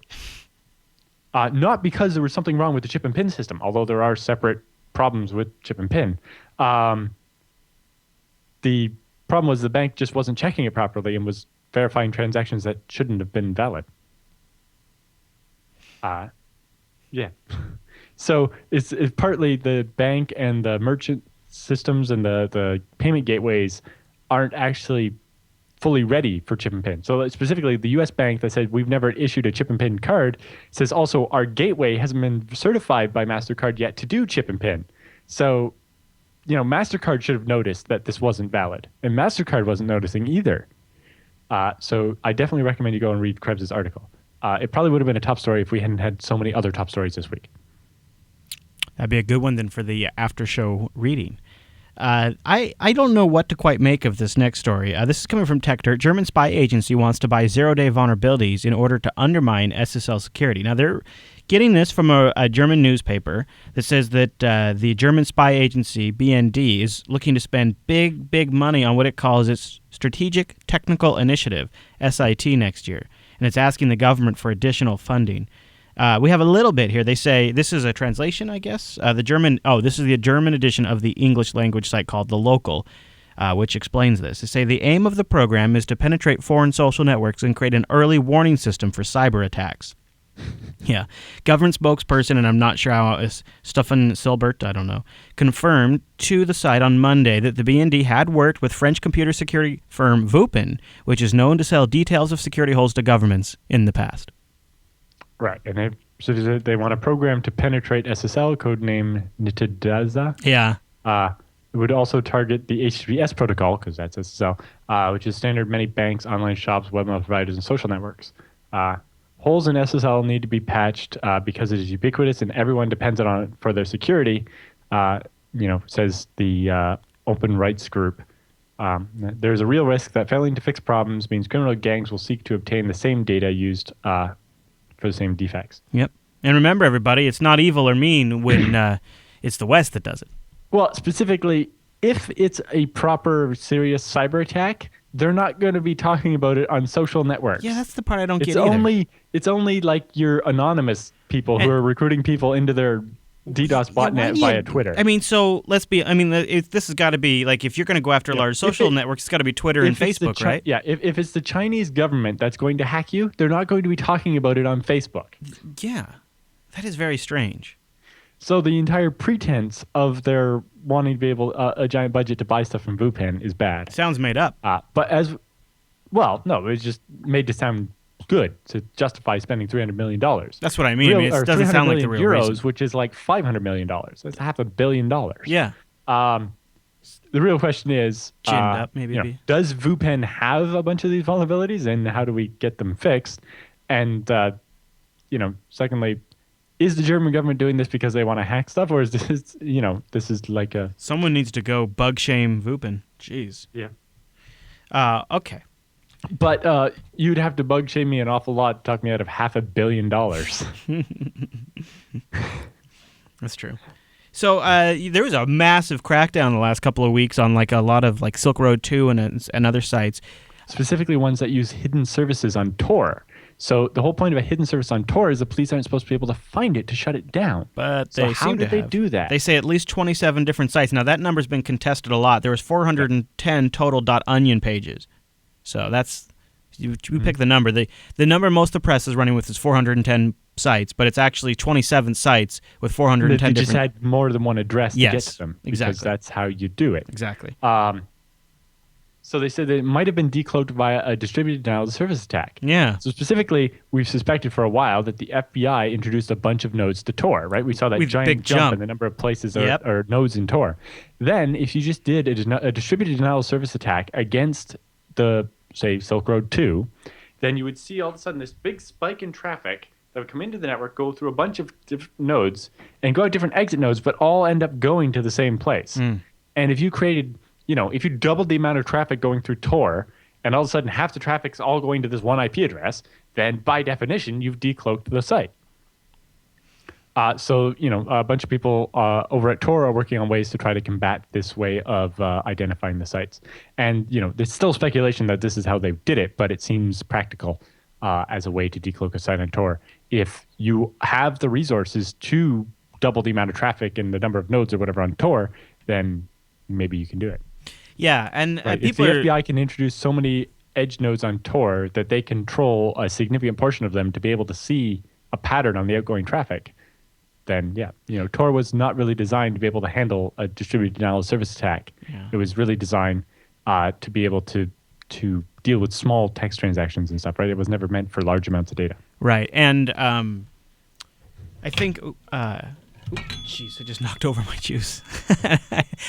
Not because there was something wrong with the chip and pin system, although there are separate problems with chip and pin. The problem was the bank just wasn't checking it properly and was verifying transactions that shouldn't have been valid. Yeah. So it's partly the bank and the merchant systems and the payment gateways aren't actually fully ready for chip and pin. So specifically, the US bank that said we've never issued a chip and pin card says also our gateway hasn't been certified by MasterCard yet to do chip and pin. So, MasterCard should have noticed that this wasn't valid, and MasterCard wasn't noticing either. So I definitely recommend you go and read Krebs' article. It probably would have been a top story if we hadn't had so many other top stories this week. That'd be a good one then for the after show reading. I don't know what to quite make of this next story. This is coming from TechDirt. German spy agency wants to buy zero-day vulnerabilities in order to undermine SSL security. Now, they're getting this from a German newspaper that says that the German spy agency, BND, is looking to spend big money on what it calls its Strategic Technical Initiative, SIT, next year. And it's asking the government for additional funding. We have a little bit here. They say this is a translation, I guess. This is the German edition of the English language site called The Local, which explains this. They say the aim of the program is to penetrate foreign social networks and create an early warning system for cyber attacks. Yeah. Government spokesperson, and I'm not sure how it's Stefan Silbert, I don't know, confirmed to the site on Monday that the BND had worked with French computer security firm Vupin, which is known to sell details of security holes to governments in the past. Right, and they want a program to penetrate SSL, codename Nitadaza. Yeah. It would also target the HTTPS protocol, because that's SSL, which is standard many banks, online shops, webmail providers, and social networks. Holes in SSL need to be patched because it is ubiquitous and everyone depends on it for their security, says the Open Rights Group. There's a real risk that failing to fix problems means criminal gangs will seek to obtain the same data used for the same defects. Yep. And remember, everybody, it's not evil or mean when it's the West that does it. Well, specifically, if it's a proper, serious cyber attack, they're not going to be talking about it on social networks. Yeah, that's the part I don't get either. It's only like your anonymous people who are recruiting people into their DDoS botnet via Twitter. I mean, so let's be. I mean, this has got to be like if you're going to go after large social networks, it's got to be Twitter and Facebook, right? Yeah. If it's the Chinese government that's going to hack you, they're not going to be talking about it on Facebook. Yeah, that is very strange. So the entire pretense of their wanting to be able a giant budget to buy stuff from Wupen is bad. Sounds made up. But as well, no, it was just made to sound good to justify spending $300 million. That's what I mean. It doesn't sound like the real euros, reason. which is like $500 million. That's $500 million. Yeah. The real question is, ginned up, maybe. Does Wupen have a bunch of these vulnerabilities, and how do we get them fixed? And secondly, is the German government doing this because they want to hack stuff, or is this, this is like a... Someone needs to go bug shame Wupen. Jeez. Yeah. Okay. But you'd have to bug shame me an awful lot to talk me out of $500 million. That's true. So there was a massive crackdown the last couple of weeks on like a lot of like Silk Road 2 and other sites. Specifically ones that use hidden services on Tor. So the whole point of a hidden service on Tor is the police aren't supposed to be able to find it to shut it down. But so they how seem did to they have. do that? They say at least 27 different sites. Now that number's been contested a lot. There was 410 total .onion pages. So that's you pick the number. The number most of the press is running with is 410 sites, but it's actually 27 sites with 410 they different... just had more than one address to get to them. Exactly. Because that's how you do it. Exactly. So they said that it might have been decloaked via a distributed denial of service attack. Yeah. So specifically, we've suspected for a while that the FBI introduced a bunch of nodes to Tor, right? We saw that giant big jump in the number of places or nodes in Tor. Then, if you just did a distributed denial of service attack against the, say, Silk Road 2, then you would see all of a sudden this big spike in traffic that would come into the network, go through a bunch of different nodes, and go out different exit nodes, but all end up going to the same place. And if you created... if you doubled the amount of traffic going through Tor, and all of a sudden half the traffic's all going to this one IP address, then by definition, you've decloaked the site. So a bunch of people over at Tor are working on ways to try to combat this way of identifying the sites. And, there's still speculation that this is how they did it, but it seems practical as a way to decloak a site on Tor. If you have the resources to double the amount of traffic and the number of nodes or whatever on Tor, then maybe you can do it. Yeah, and if the FBI can introduce so many edge nodes on Tor that they control a significant portion of them to be able to see a pattern on the outgoing traffic, then Tor was not really designed to be able to handle a distributed denial of service attack. Yeah. It was really designed to be able to deal with small text transactions and stuff, right? It was never meant for large amounts of data. Right, and I think... Jeez, I just knocked over my juice.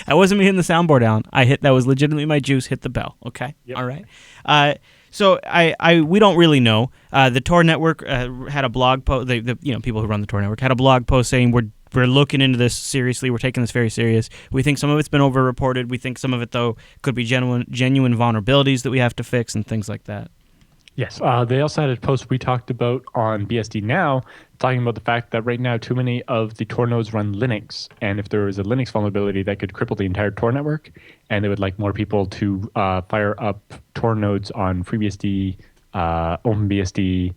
I wasn't hitting the soundboard down. That was legitimately my juice hit the bell. Okay, yep. All right. So we don't really know. The Tor network had a blog post. The people who run the Tor network had a blog post saying we're looking into this seriously. We're taking this very serious. We think some of it's been overreported. We think some of it though could be genuine vulnerabilities that we have to fix and things like that. Yes. They also had a post we talked about on BSD Now, talking about the fact that right now too many of the Tor nodes run Linux. And if there was a Linux vulnerability, that could cripple the entire Tor network. And they would like more people to fire up Tor nodes on FreeBSD, OpenBSD,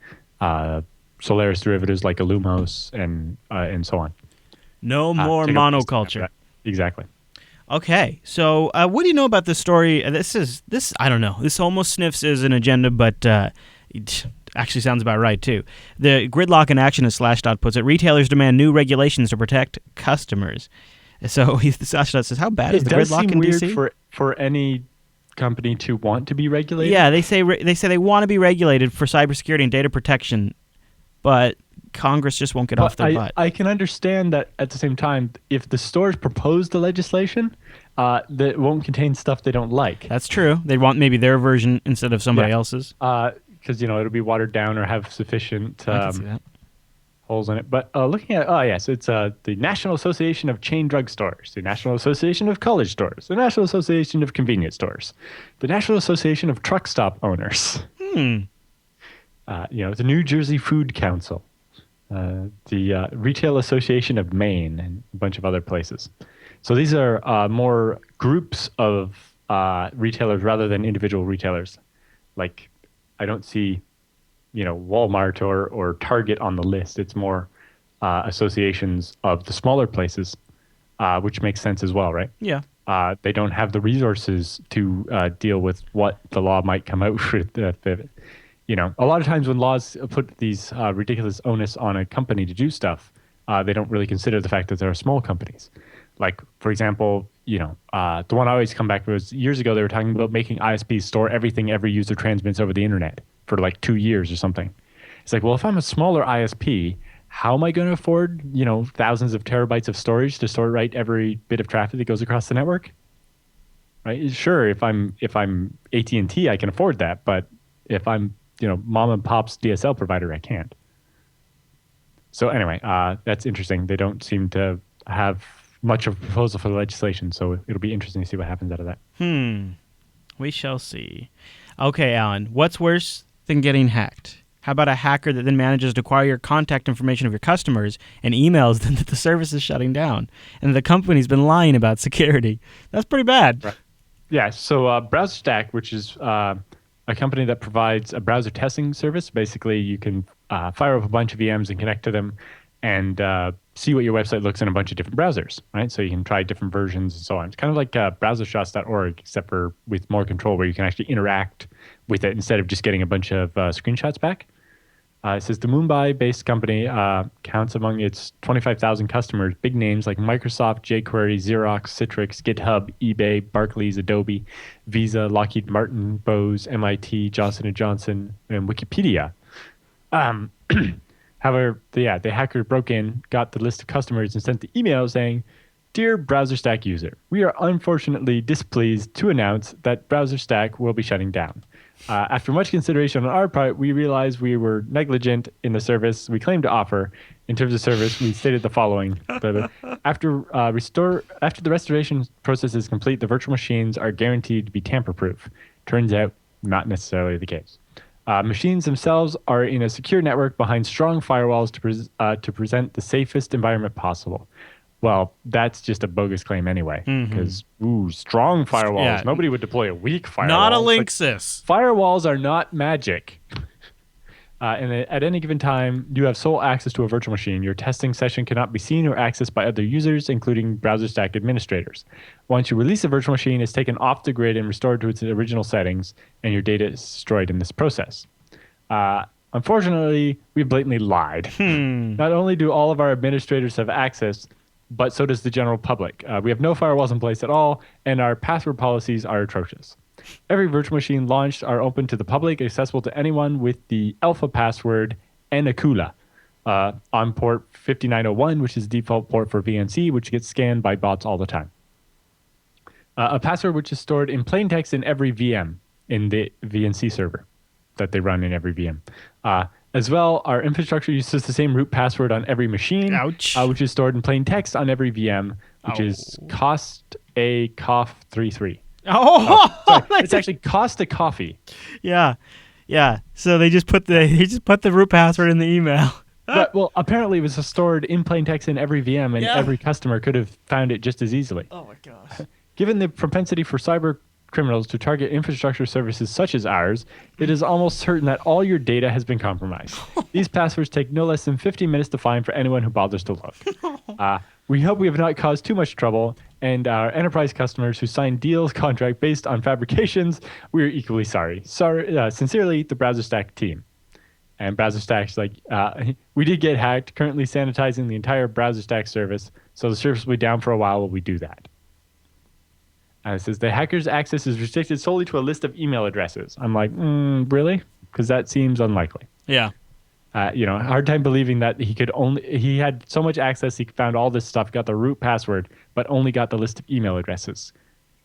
Solaris derivatives like Illumos, and so on. No more monoculture. Exactly. Okay, so what do you know about this story? This I don't know. This almost sniffs as an agenda, but it actually sounds about right too. The Gridlock in Action, as Slashdot puts it, retailers demand new regulations to protect customers. So Slashdot says, how bad is the gridlock in DC? It does seem weird for any company to want to be regulated. Yeah, they say they want to be regulated for cybersecurity and data protection, but Congress just won't get off their butt. I can understand that at the same time, if the stores propose the legislation, that won't contain stuff they don't like. That's true. They want maybe their version instead of somebody else's. Because, it'll be watered down or have sufficient holes in it. But looking at, it's the National Association of Chain Drug Stores, the National Association of College Stores, the National Association of Convenience Stores, the National Association of Truck Stop Owners, the New Jersey Food Council. The Retail Association of Maine, and a bunch of other places. So these are more groups of retailers rather than individual retailers. Like, I don't see, Walmart or Target on the list. It's more associations of the smaller places, which makes sense as well, right? Yeah. They don't have the resources to deal with what the law might come out with. A lot of times when laws put these ridiculous onus on a company to do stuff, they don't really consider the fact that there are small companies. Like, for example, the one I always come back to was years ago, they were talking about making ISPs store everything every user transmits over the internet for like 2 years or something. It's like, well, if I'm a smaller ISP, how am I going to afford, thousands of terabytes of storage to store right every bit of traffic that goes across the network? Right? Sure, if I'm AT&T, I can afford that, but if I'm, mom and pop's DSL provider, I can't. So anyway, that's interesting. They don't seem to have much of a proposal for the legislation, so it'll be interesting to see what happens out of that. We shall see. Okay, Alan, what's worse than getting hacked? How about a hacker that then manages to acquire your contact information of your customers and emails them that the service is shutting down and the company's been lying about security? That's pretty bad. Right. Yeah, so BrowserStack, which is a company that provides a browser testing service. Basically, you can fire up a bunch of VMs and connect to them and see what your website looks in a bunch of different browsers, right? So you can try different versions and so on. It's kind of like browsershots.org, except for with more control, where you can actually interact with it instead of just getting a bunch of screenshots back. It says the Mumbai-based company counts among its 25,000 customers big names like Microsoft, jQuery, Xerox, Citrix, GitHub, eBay, Barclays, Adobe, Visa, Lockheed Martin, Bose, MIT, Johnson & Johnson, and Wikipedia. However, the hacker broke in, got the list of customers, and sent the email saying, "Dear BrowserStack user, we are unfortunately displeased to announce that BrowserStack will be shutting down. After much consideration on our part, we realized we were negligent in the service we claimed to offer. In terms of service, we stated the following. After the restoration process is complete, the virtual machines are guaranteed to be tamper-proof. Turns out, not necessarily the case. Machines themselves are in a secure network behind strong firewalls to present the safest environment possible." Well, that's just a bogus claim anyway, because strong firewalls. Yeah. Nobody would deploy a weak firewall. Not a Linksys. Firewalls are not magic. And at any given time, you have sole access to a virtual machine. Your testing session cannot be seen or accessed by other users, including BrowserStack administrators. Once you release a virtual machine, it's taken off the grid and restored to its original settings, and your data is destroyed in this process. Unfortunately, we blatantly lied. Not only do all of our administrators have access, but so does the general public. We have no firewalls in place at all, and our password policies are atrocious. Every virtual machine launched are open to the public, accessible to anyone with the alpha password Anakula on port 5901, which is the default port for VNC, which gets scanned by bots all the time. A password which is stored in plain text in every VM in the VNC server that they run in every VM. As well, our infrastructure uses the same root password on every machine, which is stored in plain text on every VM, which is cost-a-coff33. It's actually cost a coffee. Yeah. So they just put the root password in the email. But, well, apparently it was stored in plain text in every VM, and every customer could have found it just as easily. Oh my gosh! Given the propensity for cyber criminals to target infrastructure services such as ours, it is almost certain that all your data has been compromised. These passwords take no less than 15 minutes to find for anyone who bothers to look. We hope we have not caused too much trouble, and our enterprise customers who sign deals contract based on fabrications, we are equally sorry. Sincerely, the BrowserStack team. And BrowserStack's like, we did get hacked, currently sanitizing the entire BrowserStack service, so the service will be down for a while while we do that. It says the hacker's access is restricted solely to a list of email addresses. I'm like, really? Because that seems unlikely. Yeah. Hard time believing that he had so much access, he found all this stuff, got the root password, but only got the list of email addresses.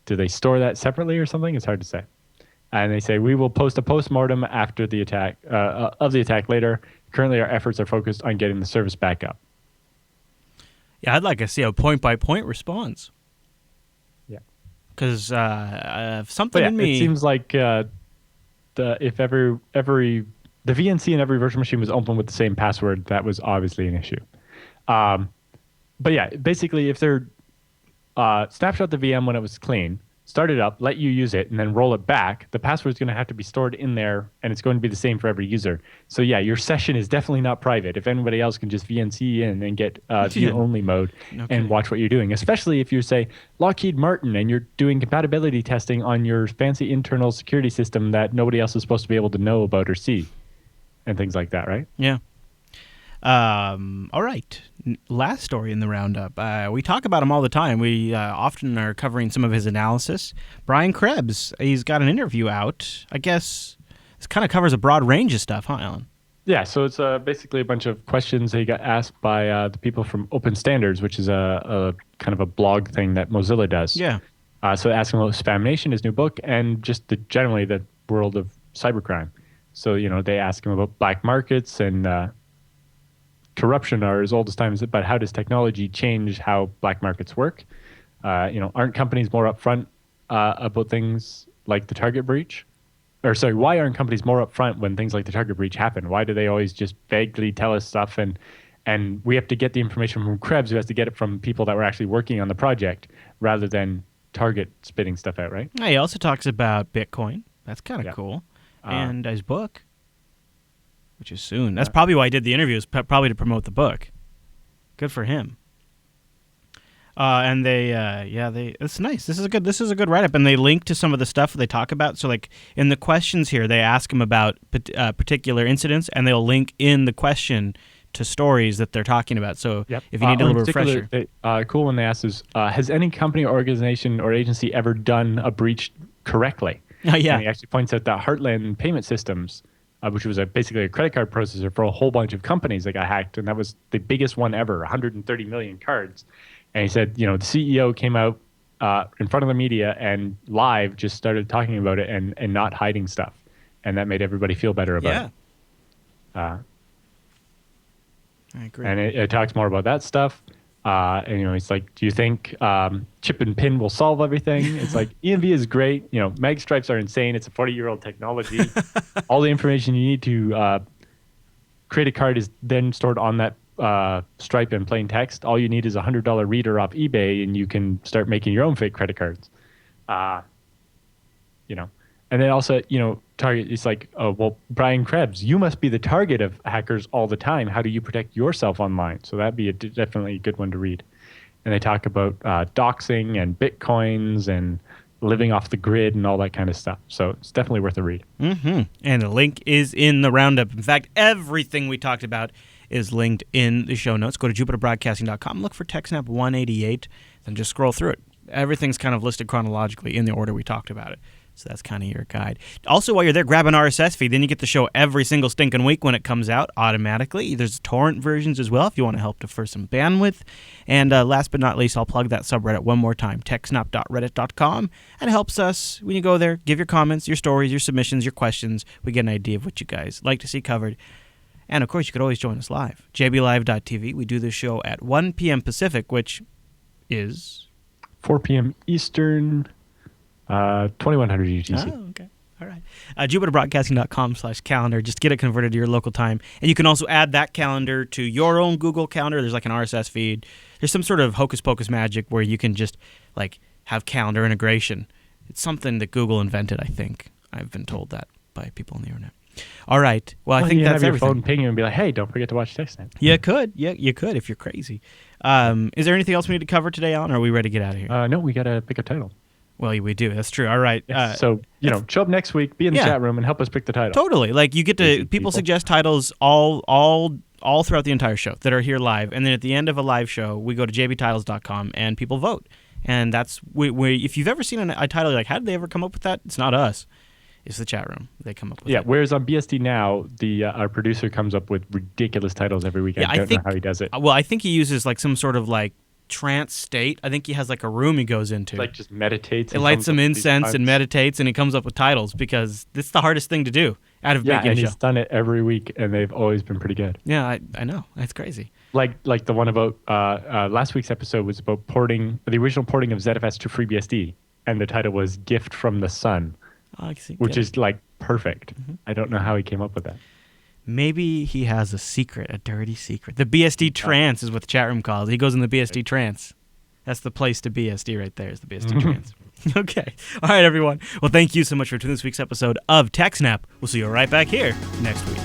Do they store that separately or something? It's hard to say. And they say, we will post a postmortem after the attack, of the attack later. Currently, our efforts are focused on getting the service back up. Yeah, I'd like to see a point-by-point response. Because something in me... It seems like if every the VNC in every virtual machine was open with the same password. That was obviously an issue. But yeah, basically, if they're snapshot the VM when it was clean, start it up, let you use it, and then roll it back, the password is going to have to be stored in there, and it's going to be the same for every user. So yeah, your session is definitely not private. If anybody else can just VNC in and get view-only mode and watch what you're doing, especially if you say Lockheed Martin and you're doing compatibility testing on your fancy internal security system that nobody else is supposed to be able to know about or see, and things like that, right? Yeah. All right. Last story in the roundup. We talk about him all the time. We often are covering some of his analysis. Brian Krebs, he's got an interview out. I guess this kind of covers a broad range of stuff, huh, Alan? Yeah, so it's basically a bunch of questions that he got asked by the people from Open Standards, which is a kind of a blog thing that Mozilla does. Yeah. So asking about Spam Nation, his new book, and just generally the world of cybercrime. So, they ask him about black markets and corruption are as old as time, but how does technology change how black markets work? Aren't companies more upfront about things like the Target breach? Or sorry, why aren't companies more upfront when things like the Target breach happen? Why do they always just vaguely tell us stuff and we have to get the information from Krebs, who has to get it from people that were actually working on the project rather than Target spitting stuff out, right? He also talks about Bitcoin. That's kind of cool. And his book, which is soon. That's probably why I did the interview, is probably to promote the book. Good for him. And it's nice. This is a good write-up, and they link to some of the stuff they talk about. So, like in the questions here, they ask him about particular incidents, and they'll link in the question to stories that they're talking about. So, if you need a little refresher, cool one they asked is, has any company, organization, or agency ever done a breach correctly? Yeah, and he actually points out that Heartland Payment Systems, which was basically a credit card processor for a whole bunch of companies that got hacked, and that was the biggest one ever, 130 million cards. And he said, the CEO came out in front of the media and live just started talking about it and not hiding stuff, and that made everybody feel better about it. I agree. And it talks more about that stuff. And he's like, do you think chip and pin will solve everything? It's like, EMV is great. Mag stripes are insane. It's a 40-year-old technology. All the information you need to create a card is then stored on that stripe in plain text. All you need is a $100 reader off eBay, and you can start making your own fake credit cards. And then also, Target is like, oh, well, Brian Krebs, you must be the target of hackers all the time. How do you protect yourself online? So that'd be definitely a good one to read. And they talk about doxing and Bitcoins and living off the grid and all that kind of stuff. So it's definitely worth a read. Mm-hmm. And the link is in the roundup. In fact, everything we talked about is linked in the show notes. Go to jupiterbroadcasting.com, look for TechSNAP 188, and just scroll through it. Everything's kind of listed chronologically in the order we talked about it. So that's kind of your guide. Also, while you're there, grab an RSS feed. Then you get the show every single stinking week when it comes out automatically. There's torrent versions as well if you want to help defer some bandwidth. And last but not least, I'll plug that subreddit one more time, techsnap.reddit.com. And it helps us when you go there, give your comments, your stories, your submissions, your questions. We get an idea of what you guys like to see covered. And, of course, you could always join us live. jblive.tv. We do this show at 1 p.m. Pacific, which is 4 p.m. Eastern, 2100 UTC. Oh, okay. All right. JupiterBroadcasting.com/calendar. Just get it converted to your local time. And you can also add that calendar to your own Google Calendar. There's like an RSS feed. There's some sort of hocus pocus magic where you can just like have calendar integration. It's something that Google invented, I think. I've been told that by people on the internet. All right. Well, I think you that's have your everything. phone ping you and be like, hey, don't forget to watch TechSNAP. You could. Yeah, you could if you're crazy. Is there anything else we need to cover today, Alan, or are we ready to get out of here? No, we got to pick a title. Well, we do. That's true. All right. So, show up next week, be in the chat room, and help us pick the title. Totally. Like, you get to, people suggest titles all throughout the entire show that are here live. And then at the end of a live show, we go to jbtitles.com and people vote. And that's, if you've ever seen a title, you're like, how did they ever come up with that? It's not us. It's the chat room. They come up with it. Whereas on BSD Now, our producer comes up with ridiculous titles every week. I don't know how he does it. Well, I think he uses like some sort of like trance state. I think he has like a room he goes into. Like just meditates. It lights some incense and meditates, and he comes up with titles because it's the hardest thing to do out of making a show. He's done it every week, and they've always been pretty good. Yeah, I know. That's crazy. Like the one about last week's episode was about porting the original porting of ZFS to FreeBSD, and the title was "Gift from the Sun." Oh, I see. Which is like perfect. Mm-hmm. I don't know how he came up with that. Maybe he has a secret, a dirty secret. The BSD trance is what the chat room calls it. He goes in the BSD trance. That's the place to BSD right there, is the BSD trance. Okay. All right, everyone. Well, thank you so much for tuning in this week's episode of TechSNAP. We'll see you right back here next week.